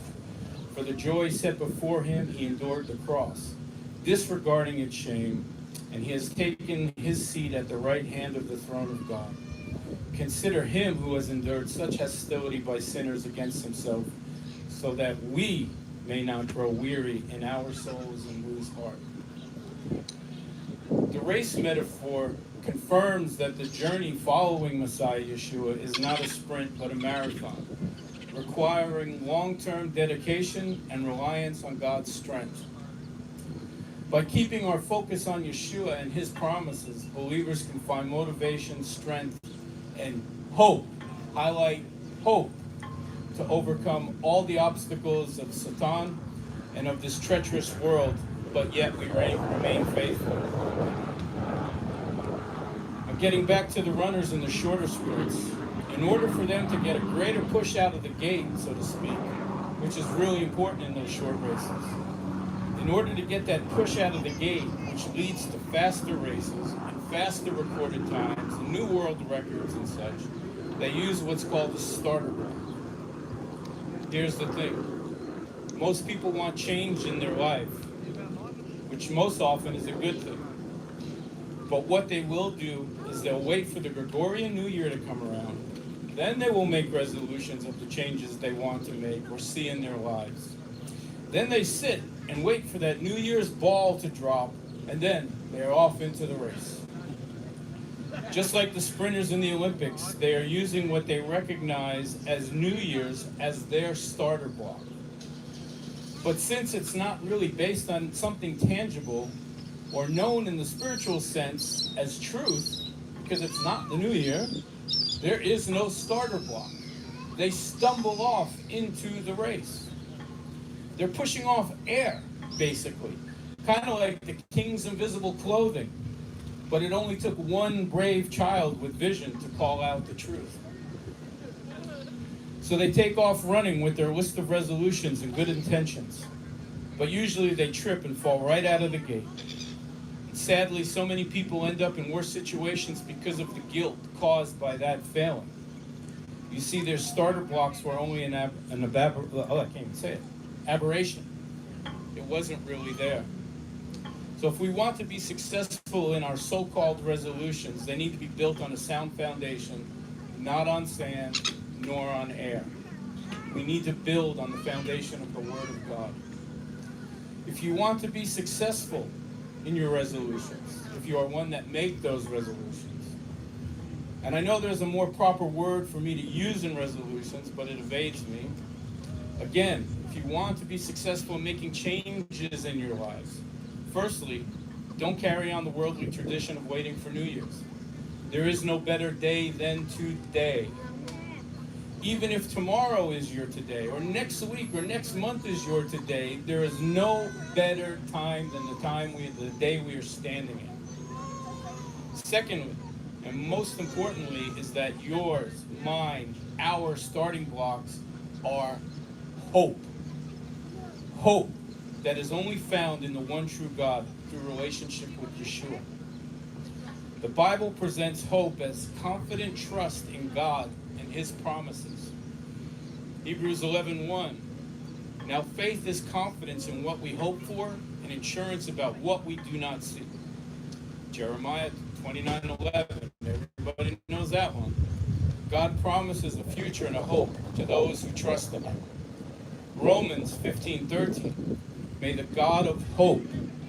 For the joy set before him, he endured the cross, disregarding its shame, and he has taken his seat at the right hand of the throne of God. Consider him who has endured such hostility by sinners against himself, so that we may not grow weary in our souls and lose heart. The race metaphor confirms that the journey following Messiah Yeshua is not a sprint but a marathon, requiring long-term dedication and reliance on God's strength. By keeping our focus on Yeshua and his promises, believers can find motivation, strength, and hope, highlight hope, to overcome all the obstacles of Satan and of this treacherous world, but yet we remain faithful. Now, getting back to the runners in the shorter sprints, in order for them to get a greater push out of the gate, so to speak, which is really important in those short races, in order to get that push out of the gate, which leads to faster races and faster recorded times and new world records and such, they use what's called the starter block. Here's the thing. Most people want change in their life, which most often is a good thing. But what they will do is they'll wait for the Gregorian New Year to come around. Then they will make resolutions of the changes they want to make or see in their lives. Then they sit and wait for that New Year's ball to drop, and then they are off into the race. Just like the sprinters in the Olympics, they are using what they recognize as New Year's as their starter block. But since it's not really based on something tangible or known in the spiritual sense as truth, because it's not the New Year, there is no starter block. They stumble off into the race. They're pushing off air, basically. Kind of like the king's invisible clothing. But it only took one brave child with vision to call out the truth. So they take off running with their list of resolutions and good intentions. But usually they trip and fall right out of the gate. Sadly, so many people end up in worse situations because of the guilt caused by that failing. You see, their starter blocks were only aberration. It wasn't really there. So if we want to be successful in our so-called resolutions, they need to be built on a sound foundation, not on sand, nor on air. We need to build on the foundation of the Word of God. If you want to be successful in your resolutions, if you are one that make those resolutions, and I know there's a more proper word for me to use in resolutions, but it evades me. Again, if you want to be successful in making changes in your lives, firstly, don't carry on the worldly tradition of waiting for New Year's. There is no better day than today. Even if tomorrow is your today, or next week or next month is your today, there is no better time than the day we are standing in. Secondly, and most importantly, is that yours, mine, our starting blocks are hope. Hope that is only found in the one true God through relationship with Yeshua. The Bible presents hope as confident trust in God and his promises. Hebrews 11:1. Now faith is confidence in what we hope for and assurance about what we do not see. Jeremiah 29:11. Everybody knows that one. God promises a future and a hope to those who trust in him. Romans 15:13. May the God of hope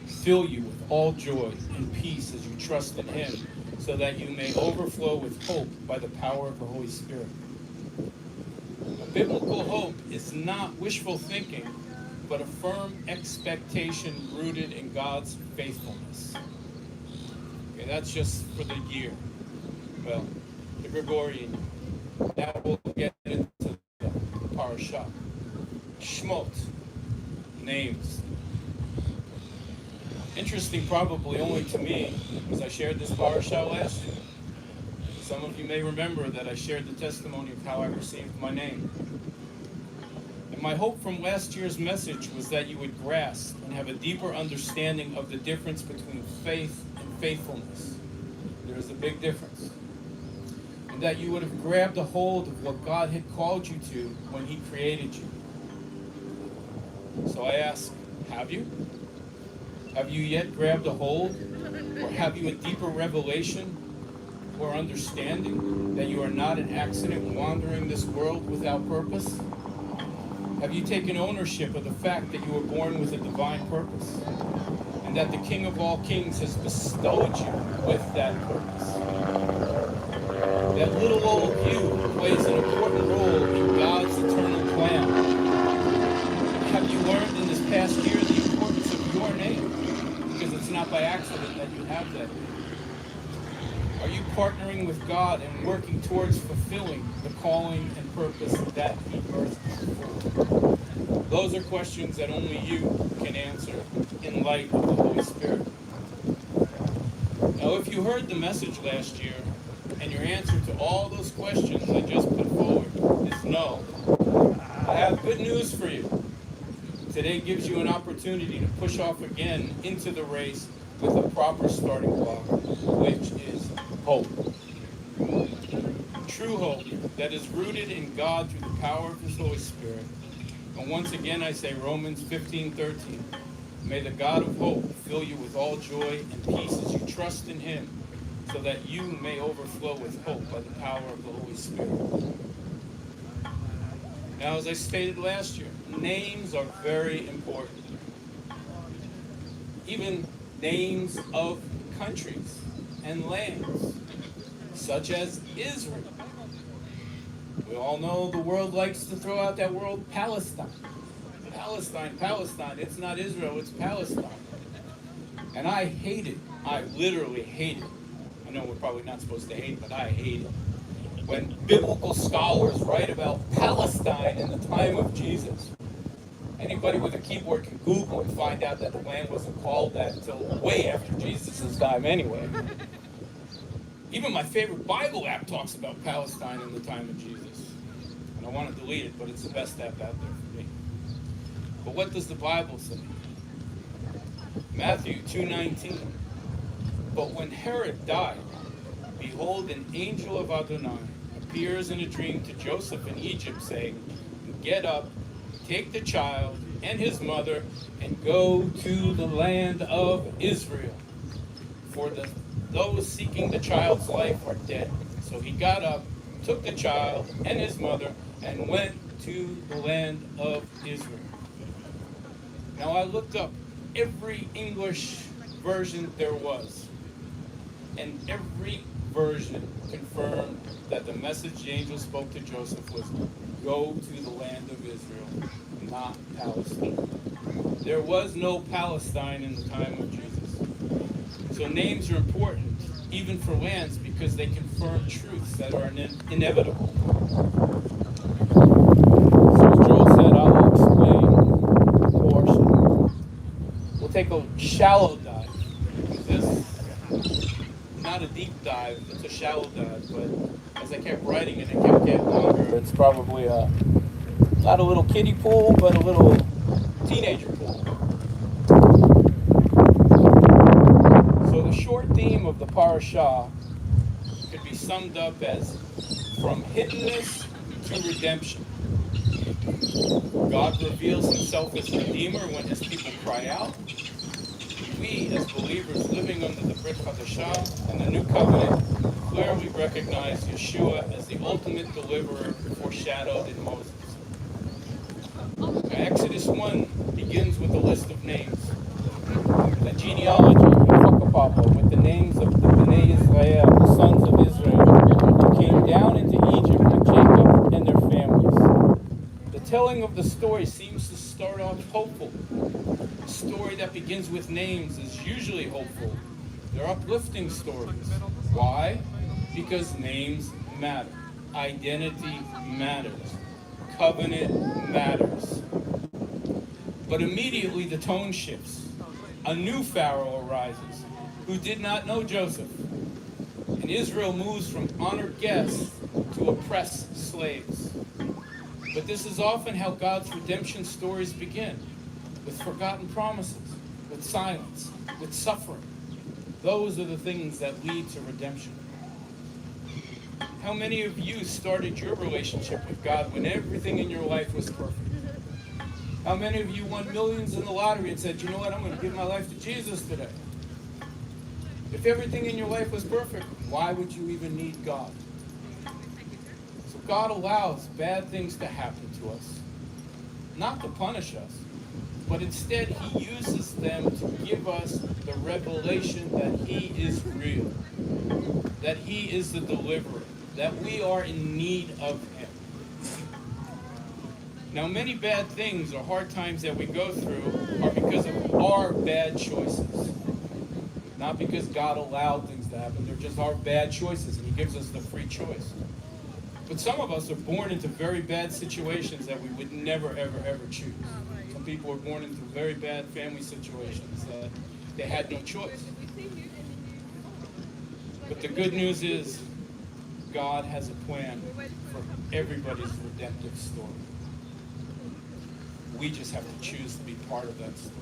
fill you with all joy and peace as you trust in him, so that you may overflow with hope by the power of the Holy Spirit. A biblical hope is not wishful thinking, but a firm expectation rooted in God's faithfulness. Okay, that's just for the year. Well, the Gregorian year. Now we'll get into the Parashah. Shmot, names. Interesting probably only to me, because I shared this Parashah last year. Some of you may remember that I shared the testimony of how I received my name. And my hope from last year's message was that you would grasp and have a deeper understanding of the difference between faith and faithfulness. There is a big difference. And that you would have grabbed a hold of what God had called you to when he created you. So I ask, have you? Have you yet grabbed a hold? Or have you a deeper revelation or understanding that you are not an accident wandering this world without purpose? Have you taken ownership of the fact that you were born with a divine purpose? And and that the King of all kings has bestowed you with that purpose. That little old you plays an important role in God's eternal plan. Have you learned in this past year the importance of your name? Because it's not by accident that you have that name. Are you partnering with God and working towards fulfilling the calling and purpose that He birthed you for? Those are questions that only you can answer in light of the Holy Spirit. Now, if you heard the message last year, and your answer to all those questions I just put forward is no, I have good news for you. Today gives you an opportunity to push off again into the race with a proper starting block, which is hope. True hope that is rooted in God through the power of His Holy Spirit. And once again I say Romans 15:13. May the God of hope fill you with all joy and peace as you trust in Him, so that you may overflow with hope by the power of the Holy Spirit. Now, as I stated last year, names are very important. Even names of countries and lands, such as Israel. We all know the world likes to throw out that word Palestine. Palestine. It's not Israel, it's Palestine. And I hate it. I literally hate it. I know we're probably not supposed to hate, but I hate it. When biblical scholars write about Palestine in the time of Jesus, anybody with a keyboard can Google and find out that the land wasn't called that until way after Jesus' time anyway. Even my favorite Bible app talks about Palestine in the time of Jesus. And I want to delete it, but it's the best app out there for me. But what does the Bible say? Matthew 2:19. But when Herod died, behold, an angel of Adonai appears in a dream to Joseph in Egypt, saying, get up, take the child and his mother, and go to the land of Israel. For those seeking the child's life are dead. So he got up, took the child and his mother, and went to the land of Israel. Now I looked up every English version there was, and every version confirmed that the message the angel spoke to Joseph was, go to the land of Israel, not Palestine. There was no Palestine in the time of Jesus. So names are important, even for lands, because they confirm truths that are inevitable. So as Joel said, I will explain a portion. We'll take a shallow dive. This not a deep dive, it's a shallow dive, but as I kept writing it kept getting longer. It's probably not a little kiddie pool, but a little teenager pool. So the short theme of the Parashah could be summed up as from hiddenness to redemption. God reveals Himself as Redeemer when His people cry out. We, as believers living under the Brit Hadashah and the New Covenant, clearly recognize Yeshua as the ultimate deliverer foreshadowed in Moses. Now, Exodus 1 begins with a list of names. The genealogy of Fakapapa with the names of the Bnei Israel, the sons of Israel, who came down into Egypt with Jacob and their families. The telling of the story seems to start off hopeful. A story that begins with names is usually hopeful. They're uplifting stories. Why? Because names matter. Identity matters. Covenant matters. But immediately the tone shifts. A new Pharaoh arises who did not know Joseph. And Israel moves from honored guests to oppressed slaves. But this is often how God's redemption stories begin. With forgotten promises, with silence, with suffering. Those are the things that lead to redemption. How many of you started your relationship with God when everything in your life was perfect? How many of you won millions in the lottery and said, you know what, I'm going to give my life to Jesus today? If everything in your life was perfect, why would you even need God? So God allows bad things to happen to us, not to punish us, but instead he uses them to give us the revelation that he is real, that he is the deliverer, that we are in need of him. Now, many bad things or hard times that we go through are because of our bad choices. Not because God allowed things to happen. They're just our bad choices, and he gives us the free choice. But some of us are born into very bad situations that we would never, ever, ever choose. Some people are born into very bad family situations that they had no choice. But the good news is God has a plan for everybody's redemptive story. We just have to choose to be part of that story.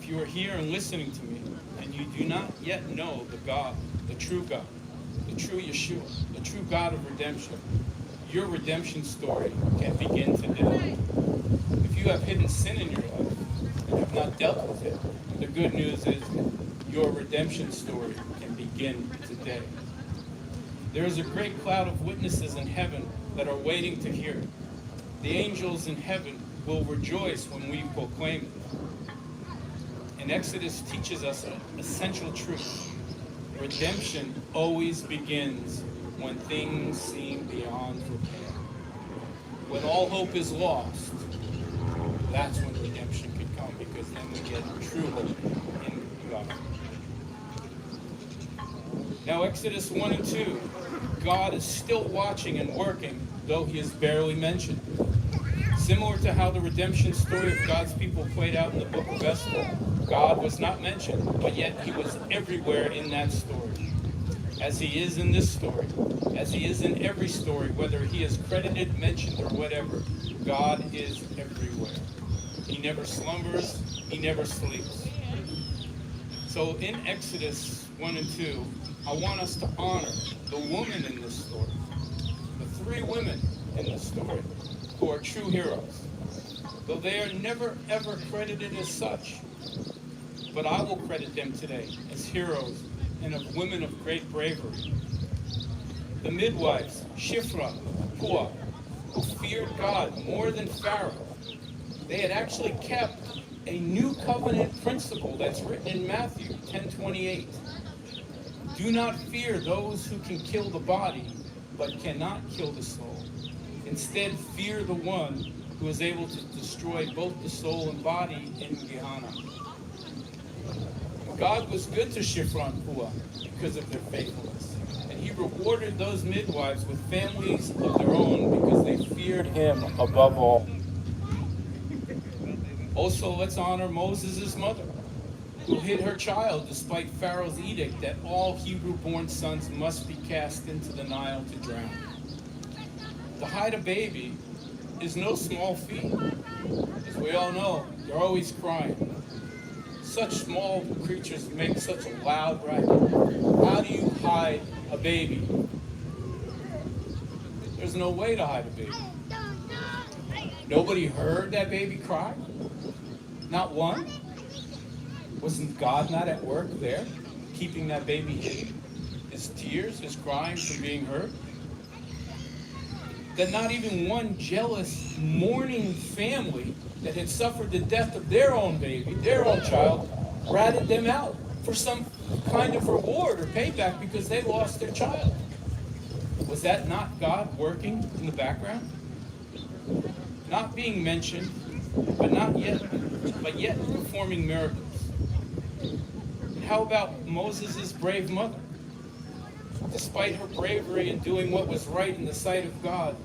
If you are here and listening to me, and you do not yet know the God, the true Yeshua, the true God of redemption, your redemption story can begin today. If you have hidden sin in your life and have not dealt with it, the good news is your redemption story can begin today. There is a great cloud of witnesses in heaven that are waiting to hear it. The angels in heaven will rejoice when we proclaim it. And Exodus teaches us an essential truth. Redemption always begins when things seem beyond repair. When all hope is lost, that's when redemption can come, because then we get true hope in God. Now, Exodus 1 and 2, God is still watching and working, though he is barely mentioned. Similar to how the redemption story of God's people played out in the book of Esther, God was not mentioned, but yet he was everywhere in that story. As he is in this story, as he is in every story, whether he is credited, mentioned, or whatever, God is everywhere. He never slumbers, he never sleeps. So in Exodus 1 and 2, I want us to honor the woman in this story, the three women in this story, who are true heroes, though they are never ever credited as such. But I will credit them today as heroes and of women of great bravery. The midwives, Shiphrah, Puah, who feared God more than Pharaoh. They had actually kept a new covenant principle that's written in Matthew 10:28. Do not fear those who can kill the body, but cannot kill the soul. Instead, fear the one who is able to destroy both the soul and body in Gehenna. God was good to Shiphrah and Puah because of their faithfulness. And he rewarded those midwives with families of their own because they feared him above all. Also, let's honor Moses' mother, who hid her child despite Pharaoh's edict that all Hebrew-born sons must be cast into the Nile to drown. To hide a baby is no small feat. As we all know, they're always crying. Such small creatures make such a loud racket. How do you hide a baby? There's no way to hide a baby. Nobody heard that baby cry? Not one? Wasn't God not at work there, keeping that baby hidden? His tears, his crying from being heard? That not even one jealous, mourning family that had suffered the death of their own baby, their own child, ratted them out for some kind of reward or payback because they lost their child. Was that not God working in the background? Not being mentioned, but yet performing miracles. And how about Moses' brave mother? Despite her bravery in doing what was right in the sight of God,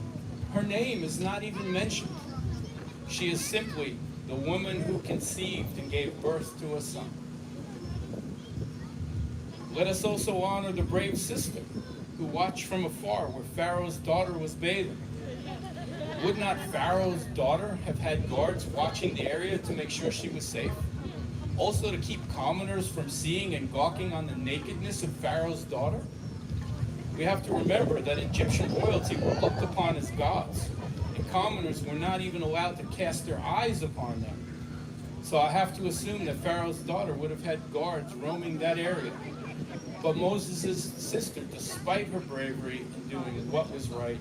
her name is not even mentioned. She is simply the woman who conceived and gave birth to a son. Let us also honor the brave sister who watched from afar where Pharaoh's daughter was bathing. Would not Pharaoh's daughter have had guards watching the area to make sure she was safe? Also to keep commoners from seeing and gawking on the nakedness of Pharaoh's daughter? We have to remember that Egyptian royalty were looked upon as gods, and commoners were not even allowed to cast their eyes upon them. So I have to assume that Pharaoh's daughter would have had guards roaming that area. But Moses' sister, despite her bravery in doing what was right,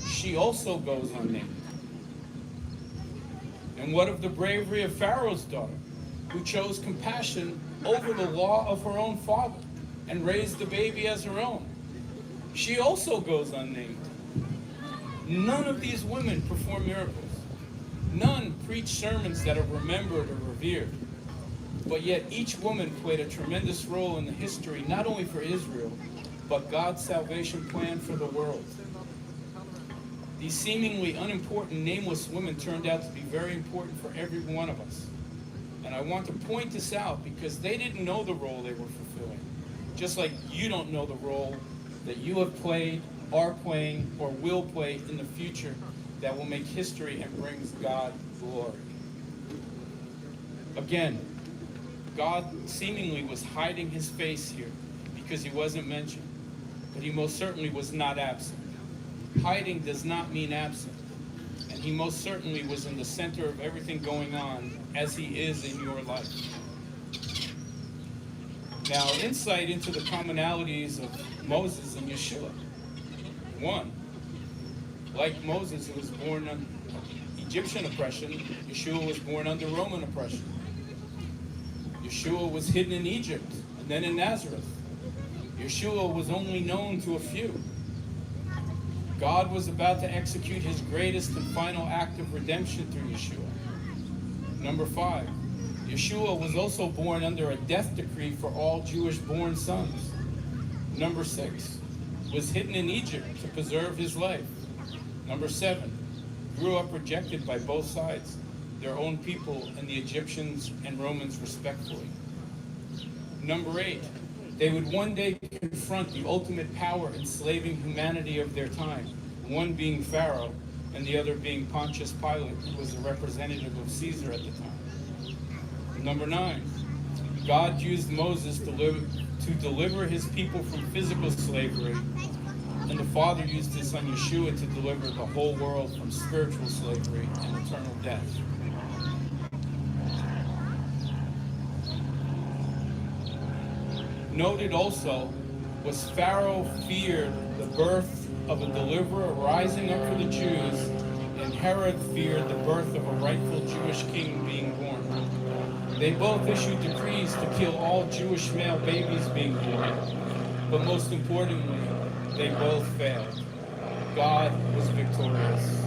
she also goes unnamed. And And what of the bravery of Pharaoh's daughter, who chose compassion over the law of her own father and raised the baby as her own? She also goes unnamed. None of these women perform miracles. None preach sermons that are remembered or revered. But yet each woman played a tremendous role in the history, not only for Israel, but God's salvation plan for the world. These seemingly unimportant, nameless women turned out to be very important for every one of us. And I want to point this out because they didn't know the role they were fulfilling. Just like you don't know the role that you have played, are playing, or will play in the future that will make history and brings God glory. Again, God seemingly was hiding his face here because he wasn't mentioned, but he most certainly was not absent. Hiding does not mean absent, and he most certainly was in the center of everything going on as he is in your life. Now, insight into the commonalities of Moses and Yeshua. 1, like Moses, who was born under Egyptian oppression, Yeshua was born under Roman oppression. Yeshua was hidden in Egypt and then in Nazareth. Yeshua was only known to a few. God was about to execute his greatest and final act of redemption through Yeshua. Number 5, Yeshua was also born under a death decree for all Jewish-born sons. Number 6, was hidden in Egypt to preserve his life. Number 7, grew up rejected by both sides, their own people and the Egyptians and Romans respectfully. Number 8, they would one day confront the ultimate power enslaving humanity of their time, one being Pharaoh and the other being Pontius Pilate, who was the representative of Caesar at the time. Number 9, God used Moses to deliver his people from physical slavery, and the Father used his son Yeshua to deliver the whole world from spiritual slavery and eternal death. Noted also was Pharaoh feared the birth of a deliverer rising up for the Jews, and Herod feared the birth of a rightful Jewish king being born. They both issued decrees to kill all Jewish male babies being born, but most importantly, they both failed. God was victorious.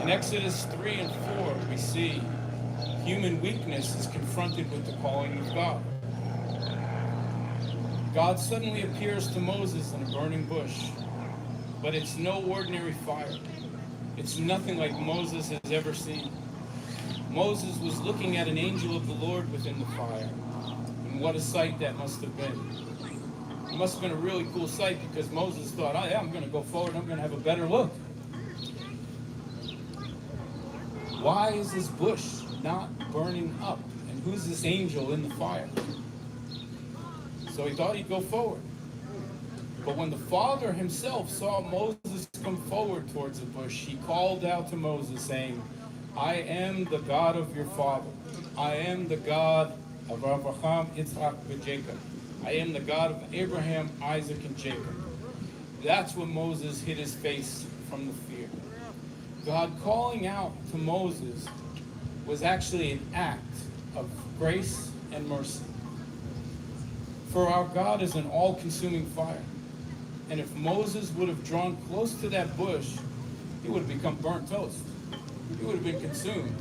In Exodus 3 and 4, we see human weakness is confronted with the calling of God. God suddenly appears to Moses in a burning bush, but it's no ordinary fire. It's nothing like Moses has ever seen. Moses was looking at an angel of the Lord within the fire, and what a sight that must have been. It must have been a really cool sight because Moses thought, oh yeah, I'm going to go forward, I'm going to have a better look. Why is this bush not burning up? And who's this angel in the fire? So he thought he'd go forward. But when the Father himself saw Moses come forward towards the bush, he called out to Moses saying, I am the God of your father. I am the God of Abraham, Yitzhak, and Jacob. I am the God of Abraham, Isaac, and Jacob. That's when Moses hid his face from the fear. God calling out to Moses was actually an act of grace and mercy. For our God is an all-consuming fire. And if Moses would have drawn close to that bush, he would have become burnt toast. He would have been consumed.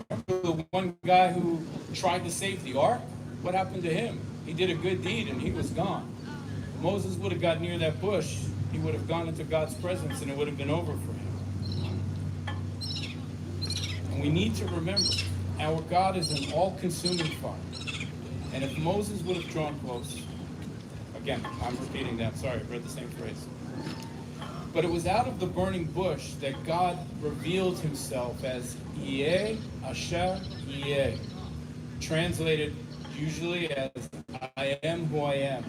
Remember the one guy who tried to save the ark? What happened to him? He did a good deed and he was gone. If Moses would have got near that bush, he would have gone into God's presence and it would have been over for him. And we need to remember, our God is an all-consuming fire. And if Moses would have drawn close, again, I'm repeating that, sorry, I've read the same phrase. But it was out of the burning bush that God revealed himself as Yeh Asher Yeh, translated usually as I am who I am.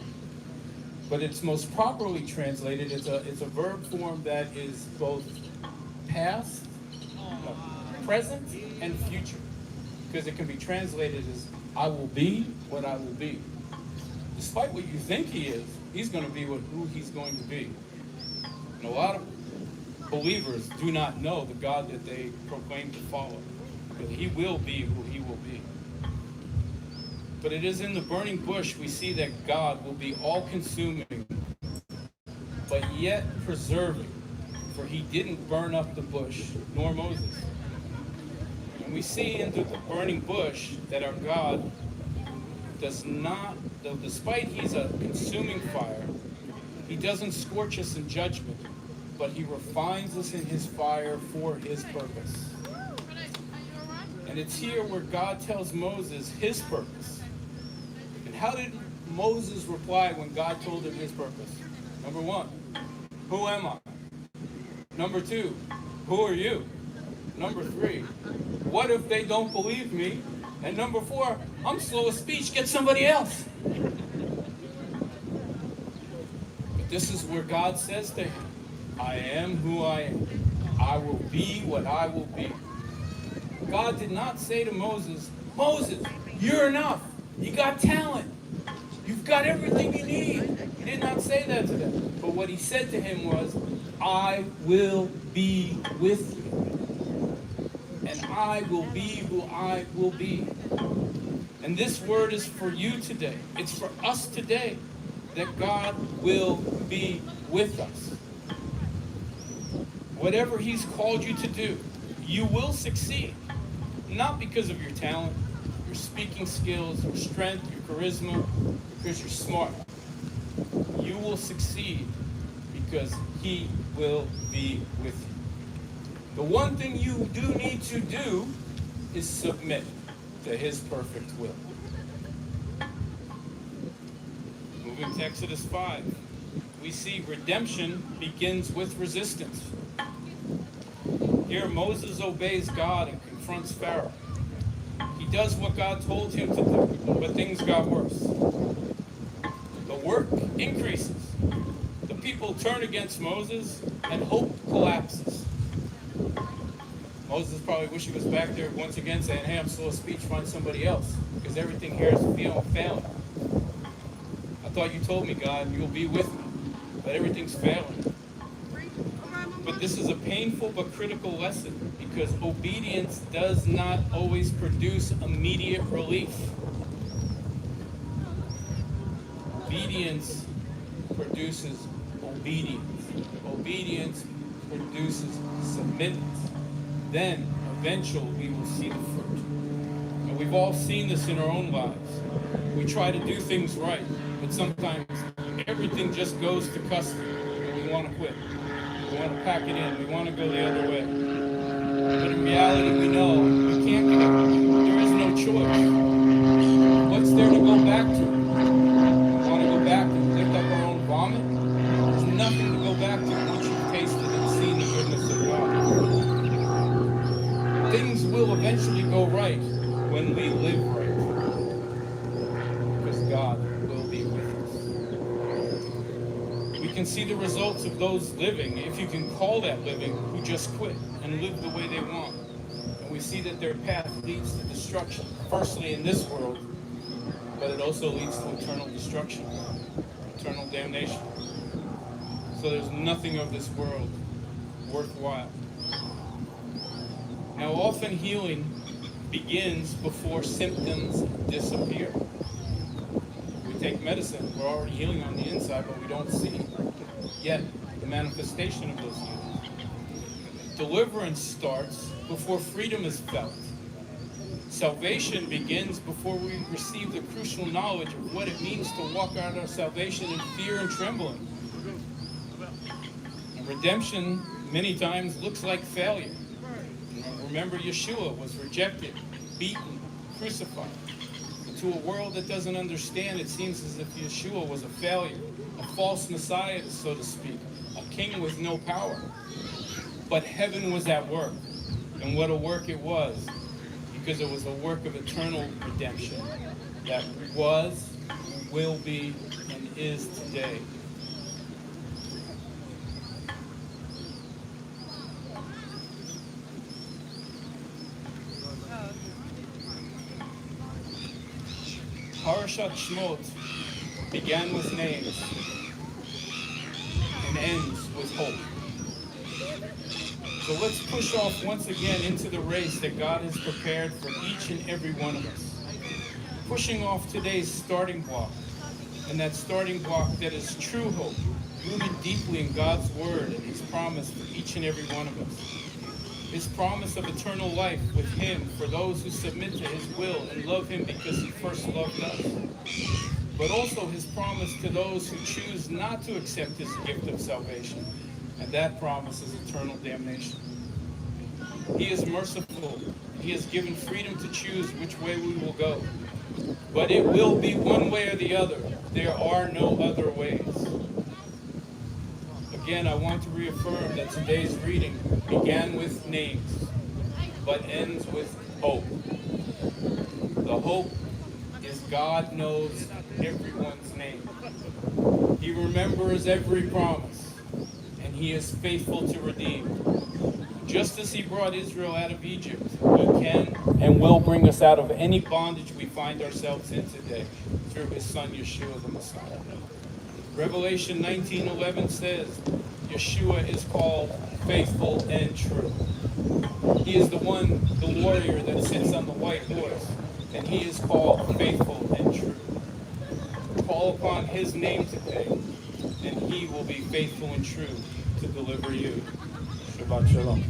But it's most properly translated, it's a verb form that is both past, present, and future. Because it can be translated as I will be what I will be. Despite what you think he is, he's going to be who he's going to be. And a lot of believers do not know the God that they proclaim to follow. But he will be who he will be. But it is in the burning bush we see that God will be all-consuming, but yet preserving, for he didn't burn up the bush, nor Moses. And we see in the burning bush that our God does not, though despite he's a consuming fire, he doesn't scorch us in judgment, but he refines us in his fire for his purpose. And it's here where God tells Moses his purpose. And how did Moses reply when God told him his purpose? Number one, who am I? Number two, who are you? Number three, what if they don't believe me? And number four, I'm slow of speech, get somebody else. But this is where God says to him, I am who I am. I will be what I will be. God did not say to Moses, Moses, you're enough. You got talent. You've got everything you need. He did not say that to them. But what he said to him was, I will be with you. And I will be who I will be. And this word is for you today. It's for us today that God will be with us. Whatever he's called you to do, you will succeed. Not because of your talent, your speaking skills, your strength, your charisma, because you're smart. You will succeed because he will be with you. The one thing you do need to do is submit to his perfect will. Moving to Exodus 5, we see redemption begins with resistance. Here Moses obeys God and confronts Pharaoh. He does what God told him to do, but things got worse. The work increases. The people turn against Moses and hope collapses. Moses probably wish he was back there once again saying, hey, I'm slow of speech, find somebody else, because everything here is failing. I thought you told me, God, you'll be with me, but everything's failing. But this is a painful but critical lesson, because obedience does not always produce immediate relief. Obedience produces obedience. Obedience produces submittance. Then, eventually, we will see the fruit. And we've all seen this in our own lives. We try to do things right, but sometimes everything just goes to custom, and we want to quit. We want to pack it in. We want to go the other way. But in reality, we know we can't quit. There is no choice. What's there to go back to? We want to go back and lift up our own vomit? There's nothing to go back to once you've tasted and seen the goodness of God. Things will eventually go right when we live right, because God will be with us. We can see the results of those living, if you can call that living, who just quit and live the way they want. And we see that their path leads to destruction, firstly in this world, but it also leads to eternal destruction, eternal damnation. So there's nothing of this world worthwhile. Now, often healing begins before symptoms disappear. We take medicine, we're already healing on the inside, but we don't see yet the manifestation of those healings. Deliverance starts before freedom is felt. Salvation begins before we receive the crucial knowledge of what it means to walk out our salvation in fear and trembling. And redemption many times looks like failure. Remember, Yeshua was rejected, beaten, crucified. And to a world that doesn't understand, it seems as if Yeshua was a failure, a false Messiah, so to speak, a king with no power. But heaven was at work, and what a work it was, because it was a work of eternal redemption that was, will be, and is today. Parashah Shemot began with names and ends with hope. So let's push off once again into the race that God has prepared for each and every one of us. Pushing off today's starting block, and that starting block that is true hope, rooted deeply in God's word and his promise for each and every one of us. His promise of eternal life with him for those who submit to his will and love him because he first loved us. But also his promise to those who choose not to accept his gift of salvation. And that promise is eternal damnation. He is merciful. He has given freedom to choose which way we will go. But it will be one way or the other. There are no other ways. Again, I want to reaffirm that today's reading began with names, but ends with hope. The hope is God knows everyone's name. He remembers every promise, and he is faithful to redeem. Just as he brought Israel out of Egypt, he can and will bring us out of any bondage we find ourselves in today through his son Yeshua the Messiah. Revelation 19:11 says, Yeshua is called faithful and true. He is the warrior that sits on the white horse, and he is called faithful and true. Call upon his name today, and he will be faithful and true to deliver you. Shabbat Shalom.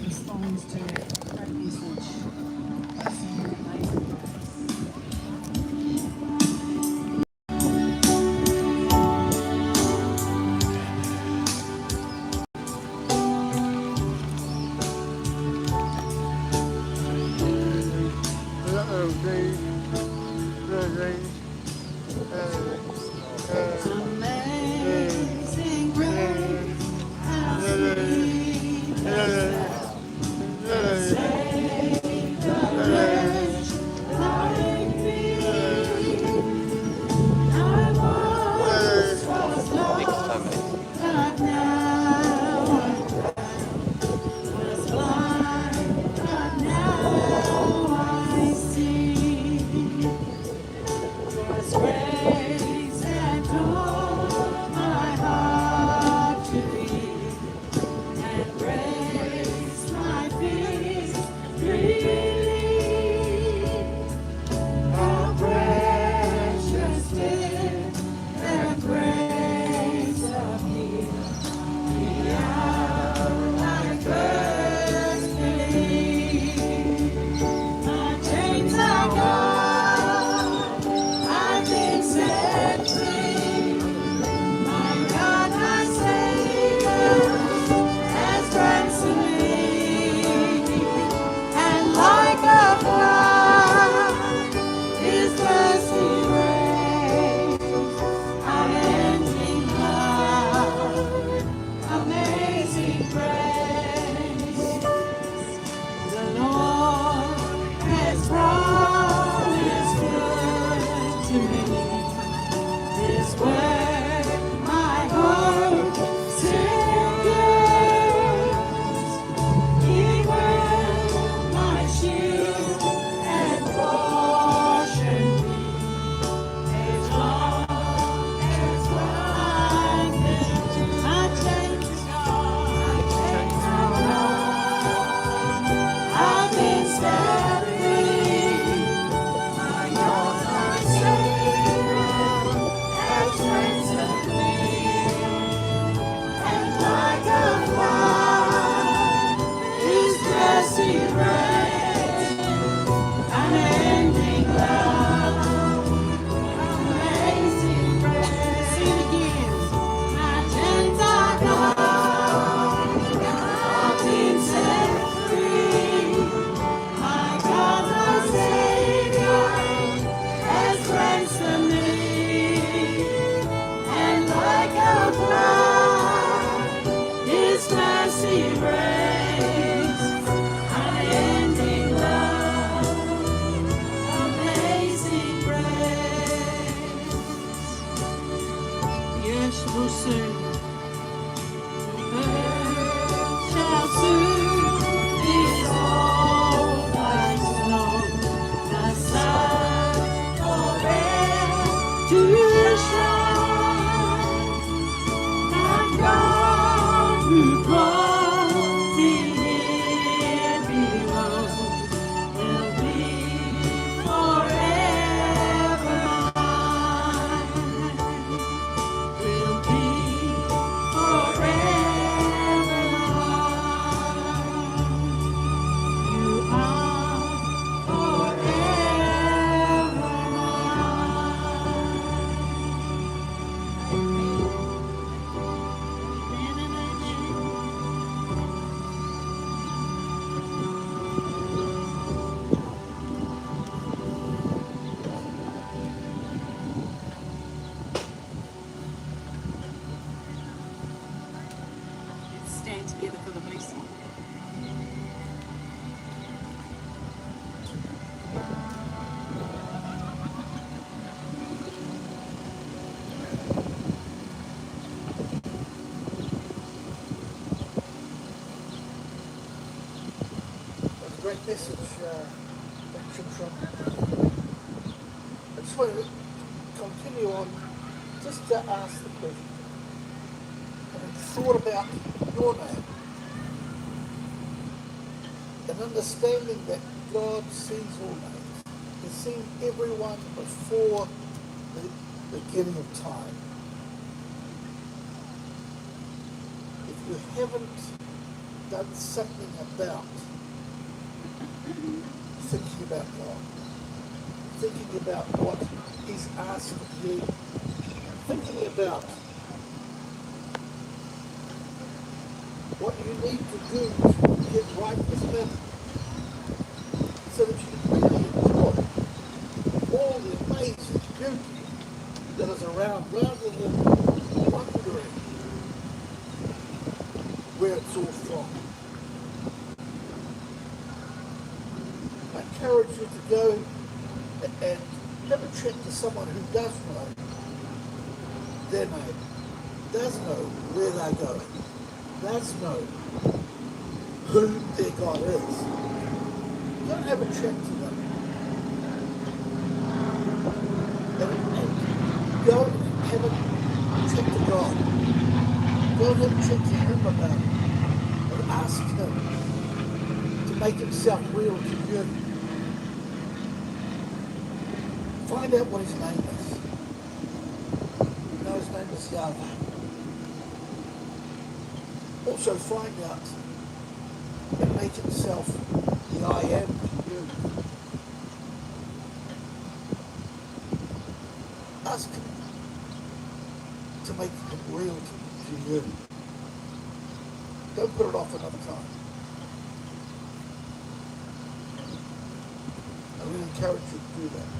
Responds to that message. Amazing grace, how sweet the sound. great message, from. I just want to continue on just to ask the question. Having thought about your name and understanding that God sees all names. He's seen everyone before the beginning of time. If you haven't done something about thinking about God, thinking about what He's asked of you, thinking about what you need to do to get right with Him, so that you can really enjoy all the amazing beauty that is around, rather than wondering where it's all from. I encourage you to go and have a chat to someone who does know their name, does know where they're going, does know who their God is. Go and have a chat to them. And go and have a chat to God. Go and have a chat to Him about it. And ask Him to make Himself real to you. Find out what His name is. You know His name is Yahweh. Also find out and make Himself the I am to you. Ask Him to make Him real to you. Don't put it off another time. I really encourage you to do that.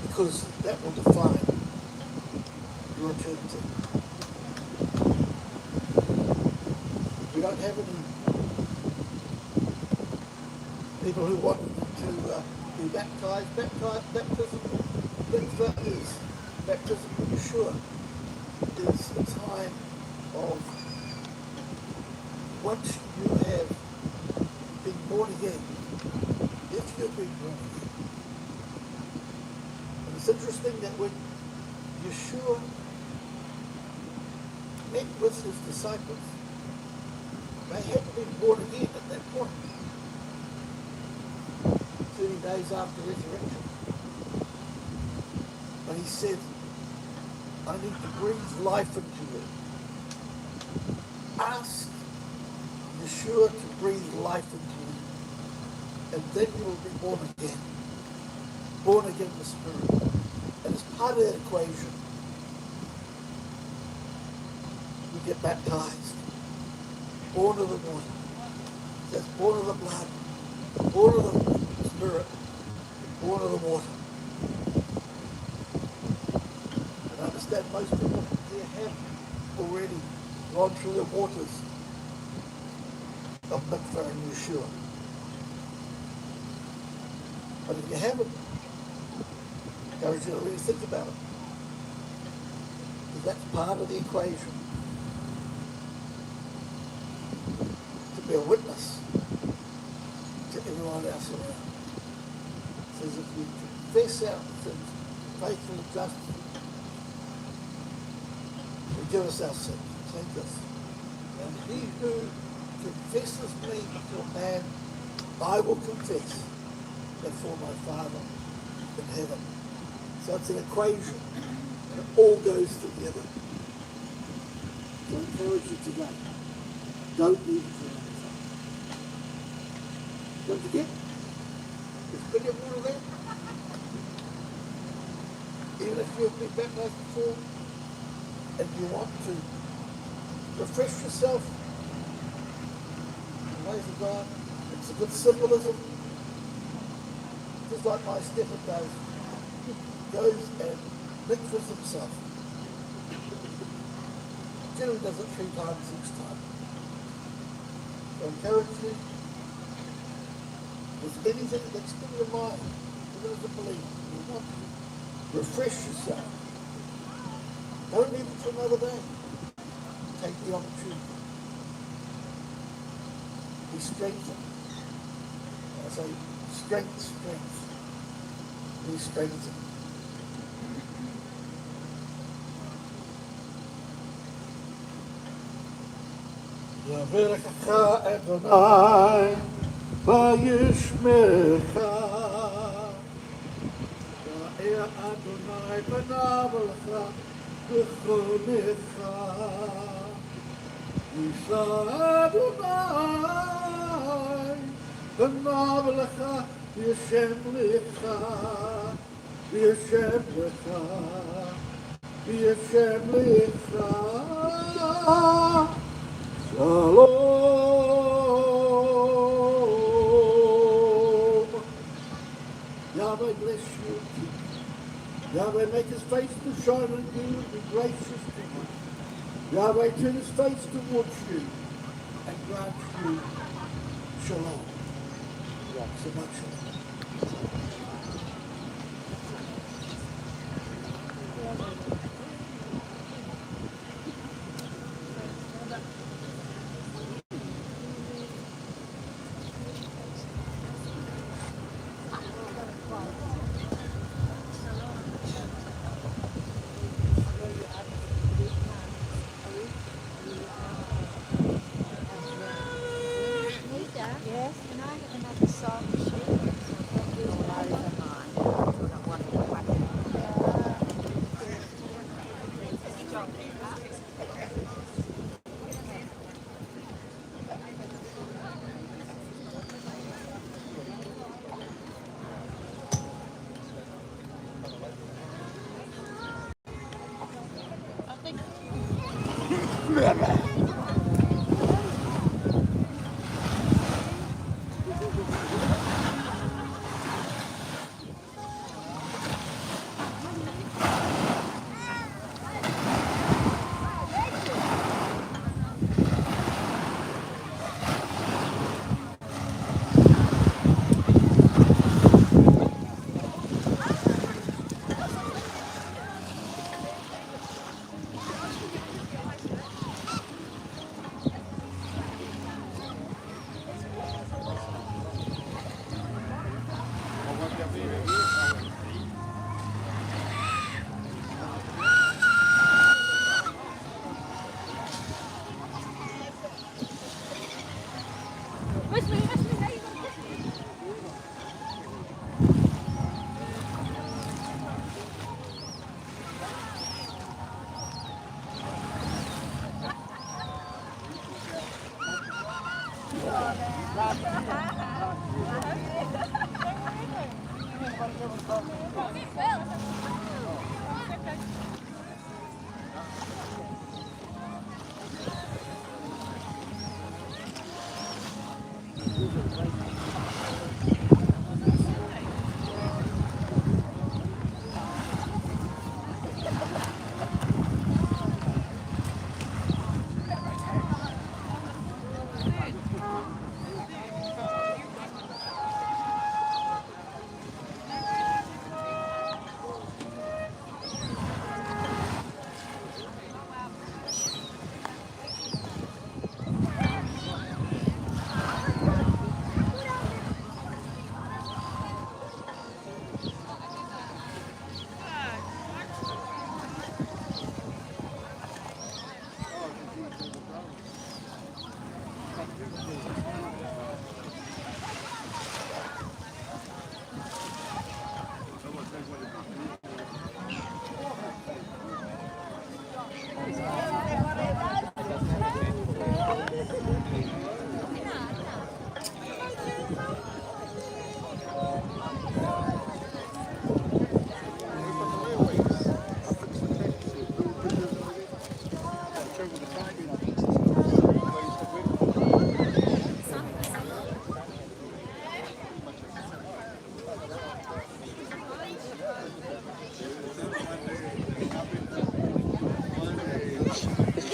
Because that will define your eternity. We don't have any people who want to be baptized. Baptism of Yeshua is a time of, once you have been born again, if you've been born again. And it's interesting that when Yeshua met with His disciples, they hadn't been born again at that point. 30 days after resurrection. But He said, I need to breathe life into you. Ask Yeshua to breathe life into you. And then you will be born again. Born again in the Spirit. And as part of that equation, you get baptized. Born of the water. That's born of the blood. Born of the Spirit. Born of the water. And I understand most people here have already gone through the waters of Mikvah and Yeshua. But if you haven't, I encourage you to really think about it. Because that's part of the equation. To be a witness to everyone else around. It says if we confess our sins, faithful and just, forgive us our sins, cleanse us. And he who confesses me to a man, I will confess before my Father in heaven. So it's an equation, and it all goes together. So I encourage you today, don't leave it for another time. Don't forget, there's plenty of water there. Even if you've been baptized before, and you want to refresh yourself in the ways of God, it's a good symbolism. Just like my stepper does, he goes and mikvahs himself. Generally does it 3 times each time. So I encourage you, if there's anything that's in your mind, even as a believer, you want to refresh yourself. Don't leave it for another day. Take the opportunity. Be strengthened. I say, strength. Be strengthened. יברכך אדוני וישמרך. יאר אדוני פניו אליך וחונך. יישא אדוני פניו אליך וישם לך. וישם לך. וישם לך. Shalom. Yahweh bless you. Yahweh make his face to shine on you and be gracious to you. Yahweh turn his face towards you and grant you shalom. Shabbat shalom. Yes, and I have another song to share.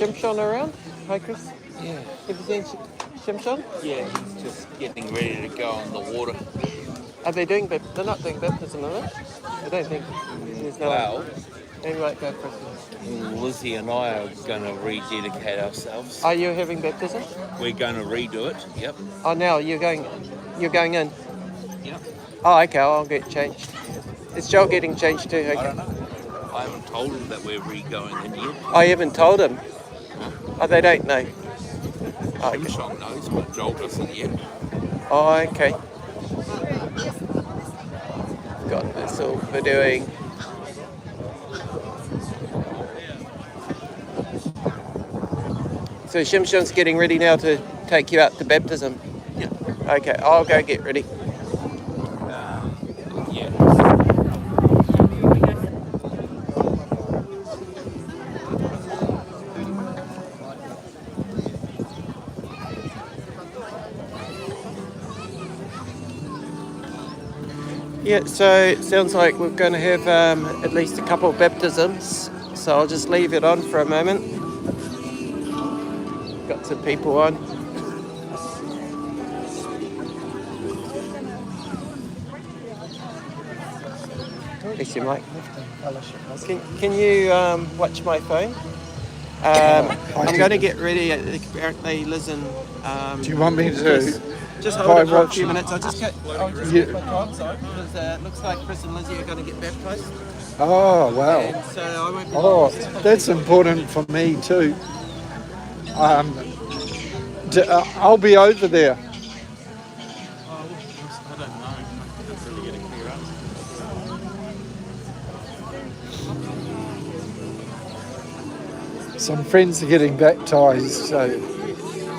Shimshon around? Hi, Chris. Yeah. Have you seen Shimshon? Yeah, he's just getting ready to go on the water. Are they doing they're not doing baptism, are they? I don't think. There's no Well, Who might go first? Lizzie and I are going to rededicate ourselves. Are you having baptism? We're going to redo it. Yep. Oh, now you're going in. Yep. Oh, okay. I'll get changed. Is Joel getting changed too? Okay. I don't know. I haven't told him that we're re-going in yet. I haven't told him. Oh, they don't know. Oh, okay. Shimshon knows, but Joel doesn't yet. Oh, okay. Got this all for doing. So Shimshon's getting ready now to take you out to baptism? Yeah. Okay, I'll go get ready. Yeah. Yeah, so it sounds like we're going to have at least a couple of baptisms. So I'll just leave it on for a moment. Got some people on. Listen, Mike. Can you watch my phone? I'm going to get ready. Apparently, Liz and Do you want me to? just hold it for a few minutes. I'll just get my cards on because it looks like Chris and Lizzie are going to get baptised. Oh, wow. And so I won't be That's important for me too. I'll be over there. I don't know. That's really going to clear up. Some friends are getting baptised, so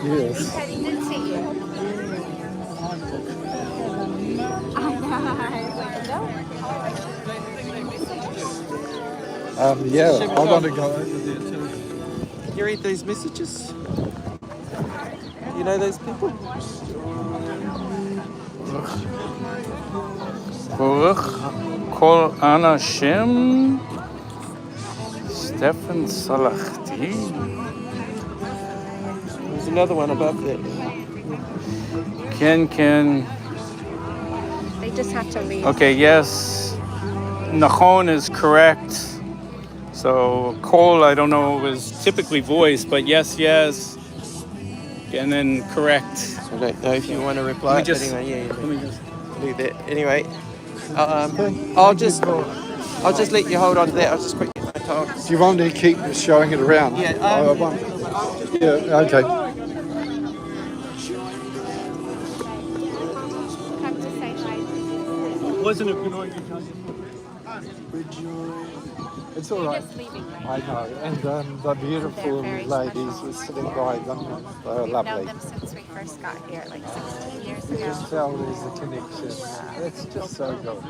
yes. Yeah, I want to go over there too. Can you read these messages? You know those people? Kol Anashim Stefan Salachti. There's another one above that. Ken. They just have to leave. Okay, yes. Nachon is correct. So Kol, I don't know, is typically voice, but yes. And then correct. I don't know if you want to reply. Let me just Do that. Anyway, I'll just let you hold on to that. I'll just quickly get my cards. Do you want to keep showing it around? Yeah. Yeah. Okay. Come to say hi. Wasn't a good idea. It's all right. Just leaving. I know. And the beautiful They're very ladies were sitting by them. They're We've lovely. known them since we first got here, like 16 years You ago. can tell there's a connection. It's just so good.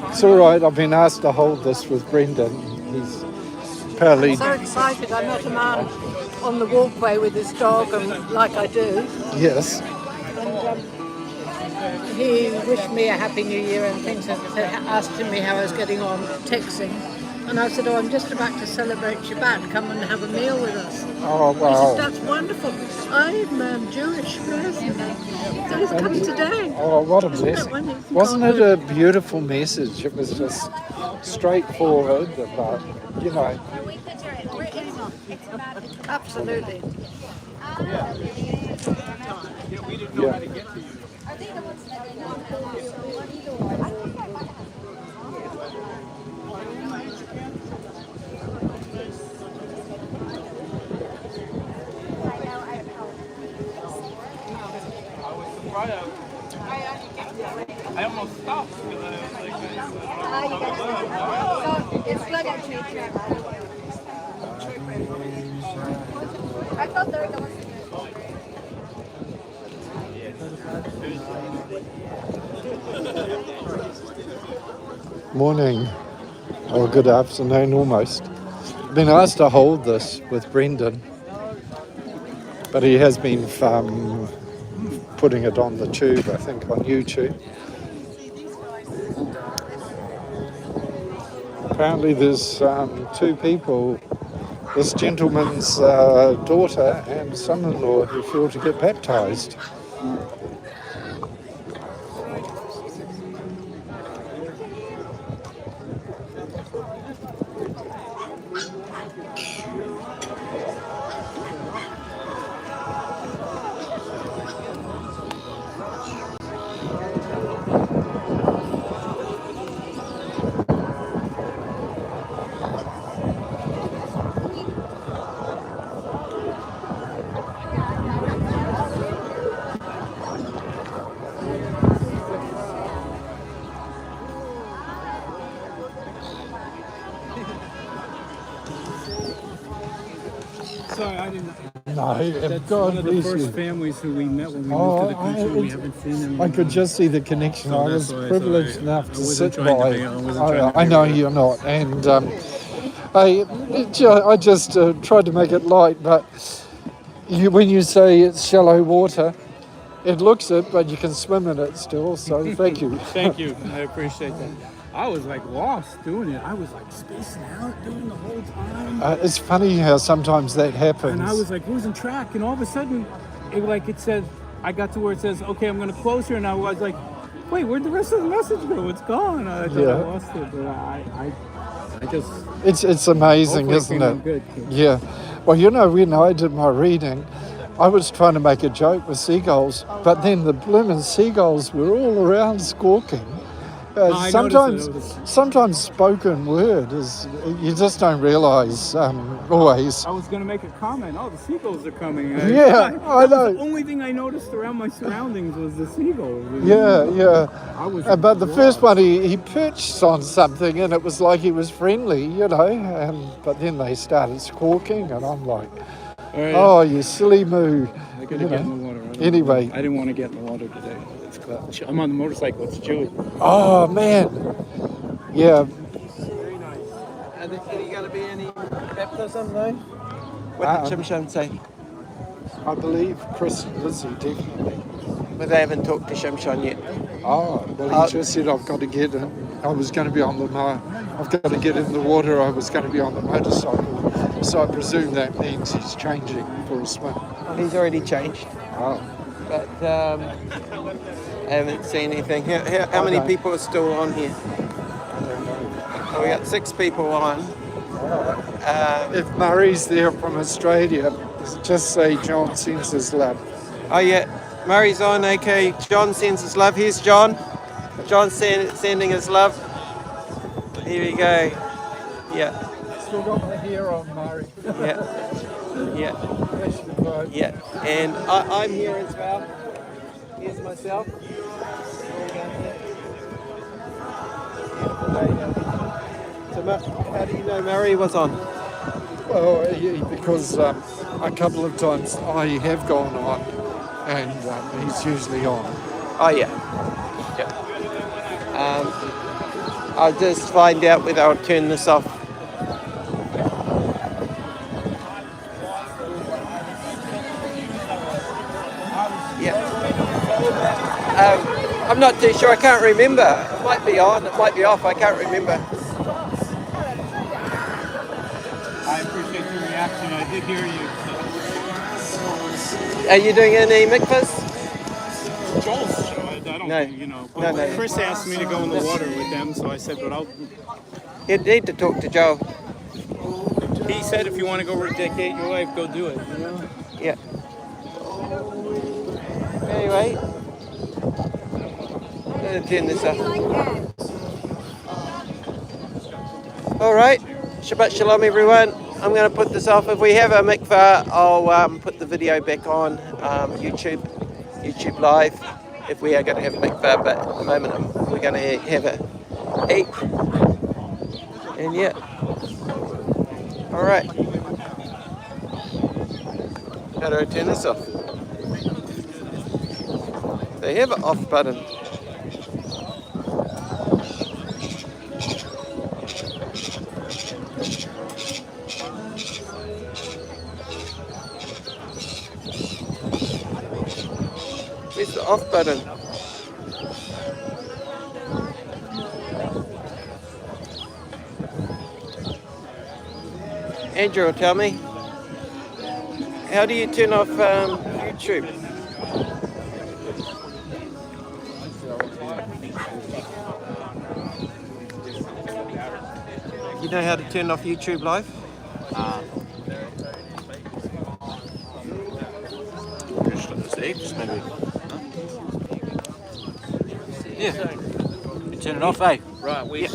It's all right. I've been asked to hold this with Brendan. He's apparently. I'm so excited. I met a man on the walkway with his dog, and like I do. Yes. And he wished me a happy new year and things, and asking me how I was getting on texting. And I said, I'm just about to celebrate Shabbat. Come and have a meal with us. Oh, wow. He said, that's wonderful. I'm Jewish person. So he's come today. Oh, what a blessing. Wasn't it a beautiful message? It was just straightforward, but, you know. Absolutely. Yeah. I almost stopped because I was like, It's blood and I thought they were going Morning, or good afternoon almost. Been asked to hold this with Brendan, but he has been putting it on the tube, I think on YouTube. Apparently there's two people this gentleman's daughter and son-in-law who feel to get baptized. Sorry, I didn't. No, That's God one of the bless first you. families who we met when we moved to the country. We haven't seen them. I could just see the connection. So I that's was why- privileged so enough I to wasn't sit trying to by. be- I wasn't trying to I be know rude. you're not, and I just tried to make it light. But when you say it's shallow water, it looks it, but you can swim in it still. So thank you. Thank you. I appreciate that. I was like lost doing it. I was like spacing out doing the whole time. It's funny how sometimes that happens. And I was like losing track, and all of a sudden, it said, I got to where it says, okay, I'm going to close here, and I was like, wait, where'd the rest of the message go? It's gone. I thought I lost it, but I just... It's amazing, isn't it? Good. Yeah. Well, when I did my reading, I was trying to make a joke with seagulls, but then the blooming seagulls were all around squawking. I noticed it. Sometimes spoken word is, you just don't realise always. I was going to make a comment. Oh, the seagulls are coming. Yeah, I know. The only thing I noticed around my surroundings was the seagulls. Yeah. I was But the first one, he perched on something, and it was like he was friendly, but then they started squawking, and I'm like, oh, you silly moo. I gotta get in the water. Anyway. I didn't want to get in the water today. I'm on the motorcycle. It's chilly. Oh, man. Yeah. Very nice. Are there going to be any baptism, though? What did Shimshon say? I believe Chris and Lizzie, definitely. But they haven't talked to Shimshon yet. Oh, well, he just said I've got to get in. I was going to be I've got to get in the water. I was going to be on the motorcycle. So I presume that means he's changing for a swim. He's already changed. Oh. But I haven't seen anything. How many people are still on here? Oh, we got 6 people on. If Murray's there from Australia, just say John sends his love. Oh yeah, Murray's on. Okay, John sends his love. Here's John. John's sending his love. Here we go. Yeah. Still got my hair on, Murray. Yeah. And I'm here as well. Here's myself. So how do you know Murray was on? Well, because a couple of times I have gone on, and he's usually on. Oh yeah. I'll just find out whether I'll turn this off. I'm not too sure. I can't remember. It might be on. It might be off. I can't remember. I appreciate your reaction. I did hear you. Are you doing any mikvahs? Joel's show. I don't No. But No. Chris asked me to go in the water with them, so I said, but I'll... You need to talk to Joe. He said if you want to go rededicate your life, go do it. Yeah. Anyway, I'm going to turn this off. All right. Shabbat Shalom, everyone. I'm going to put this off. If we have a mikvah, I'll put the video back on YouTube Live. If we are going to have a mikvah, but at the moment we're going to have a eat. And yeah. All right. How do I turn this off? They have an off button. Where's the off button? Andrew will tell me. How do you turn off YouTube? You know how to turn off YouTube Live? Just maybe. Yeah. You turn it off, eh? Right, we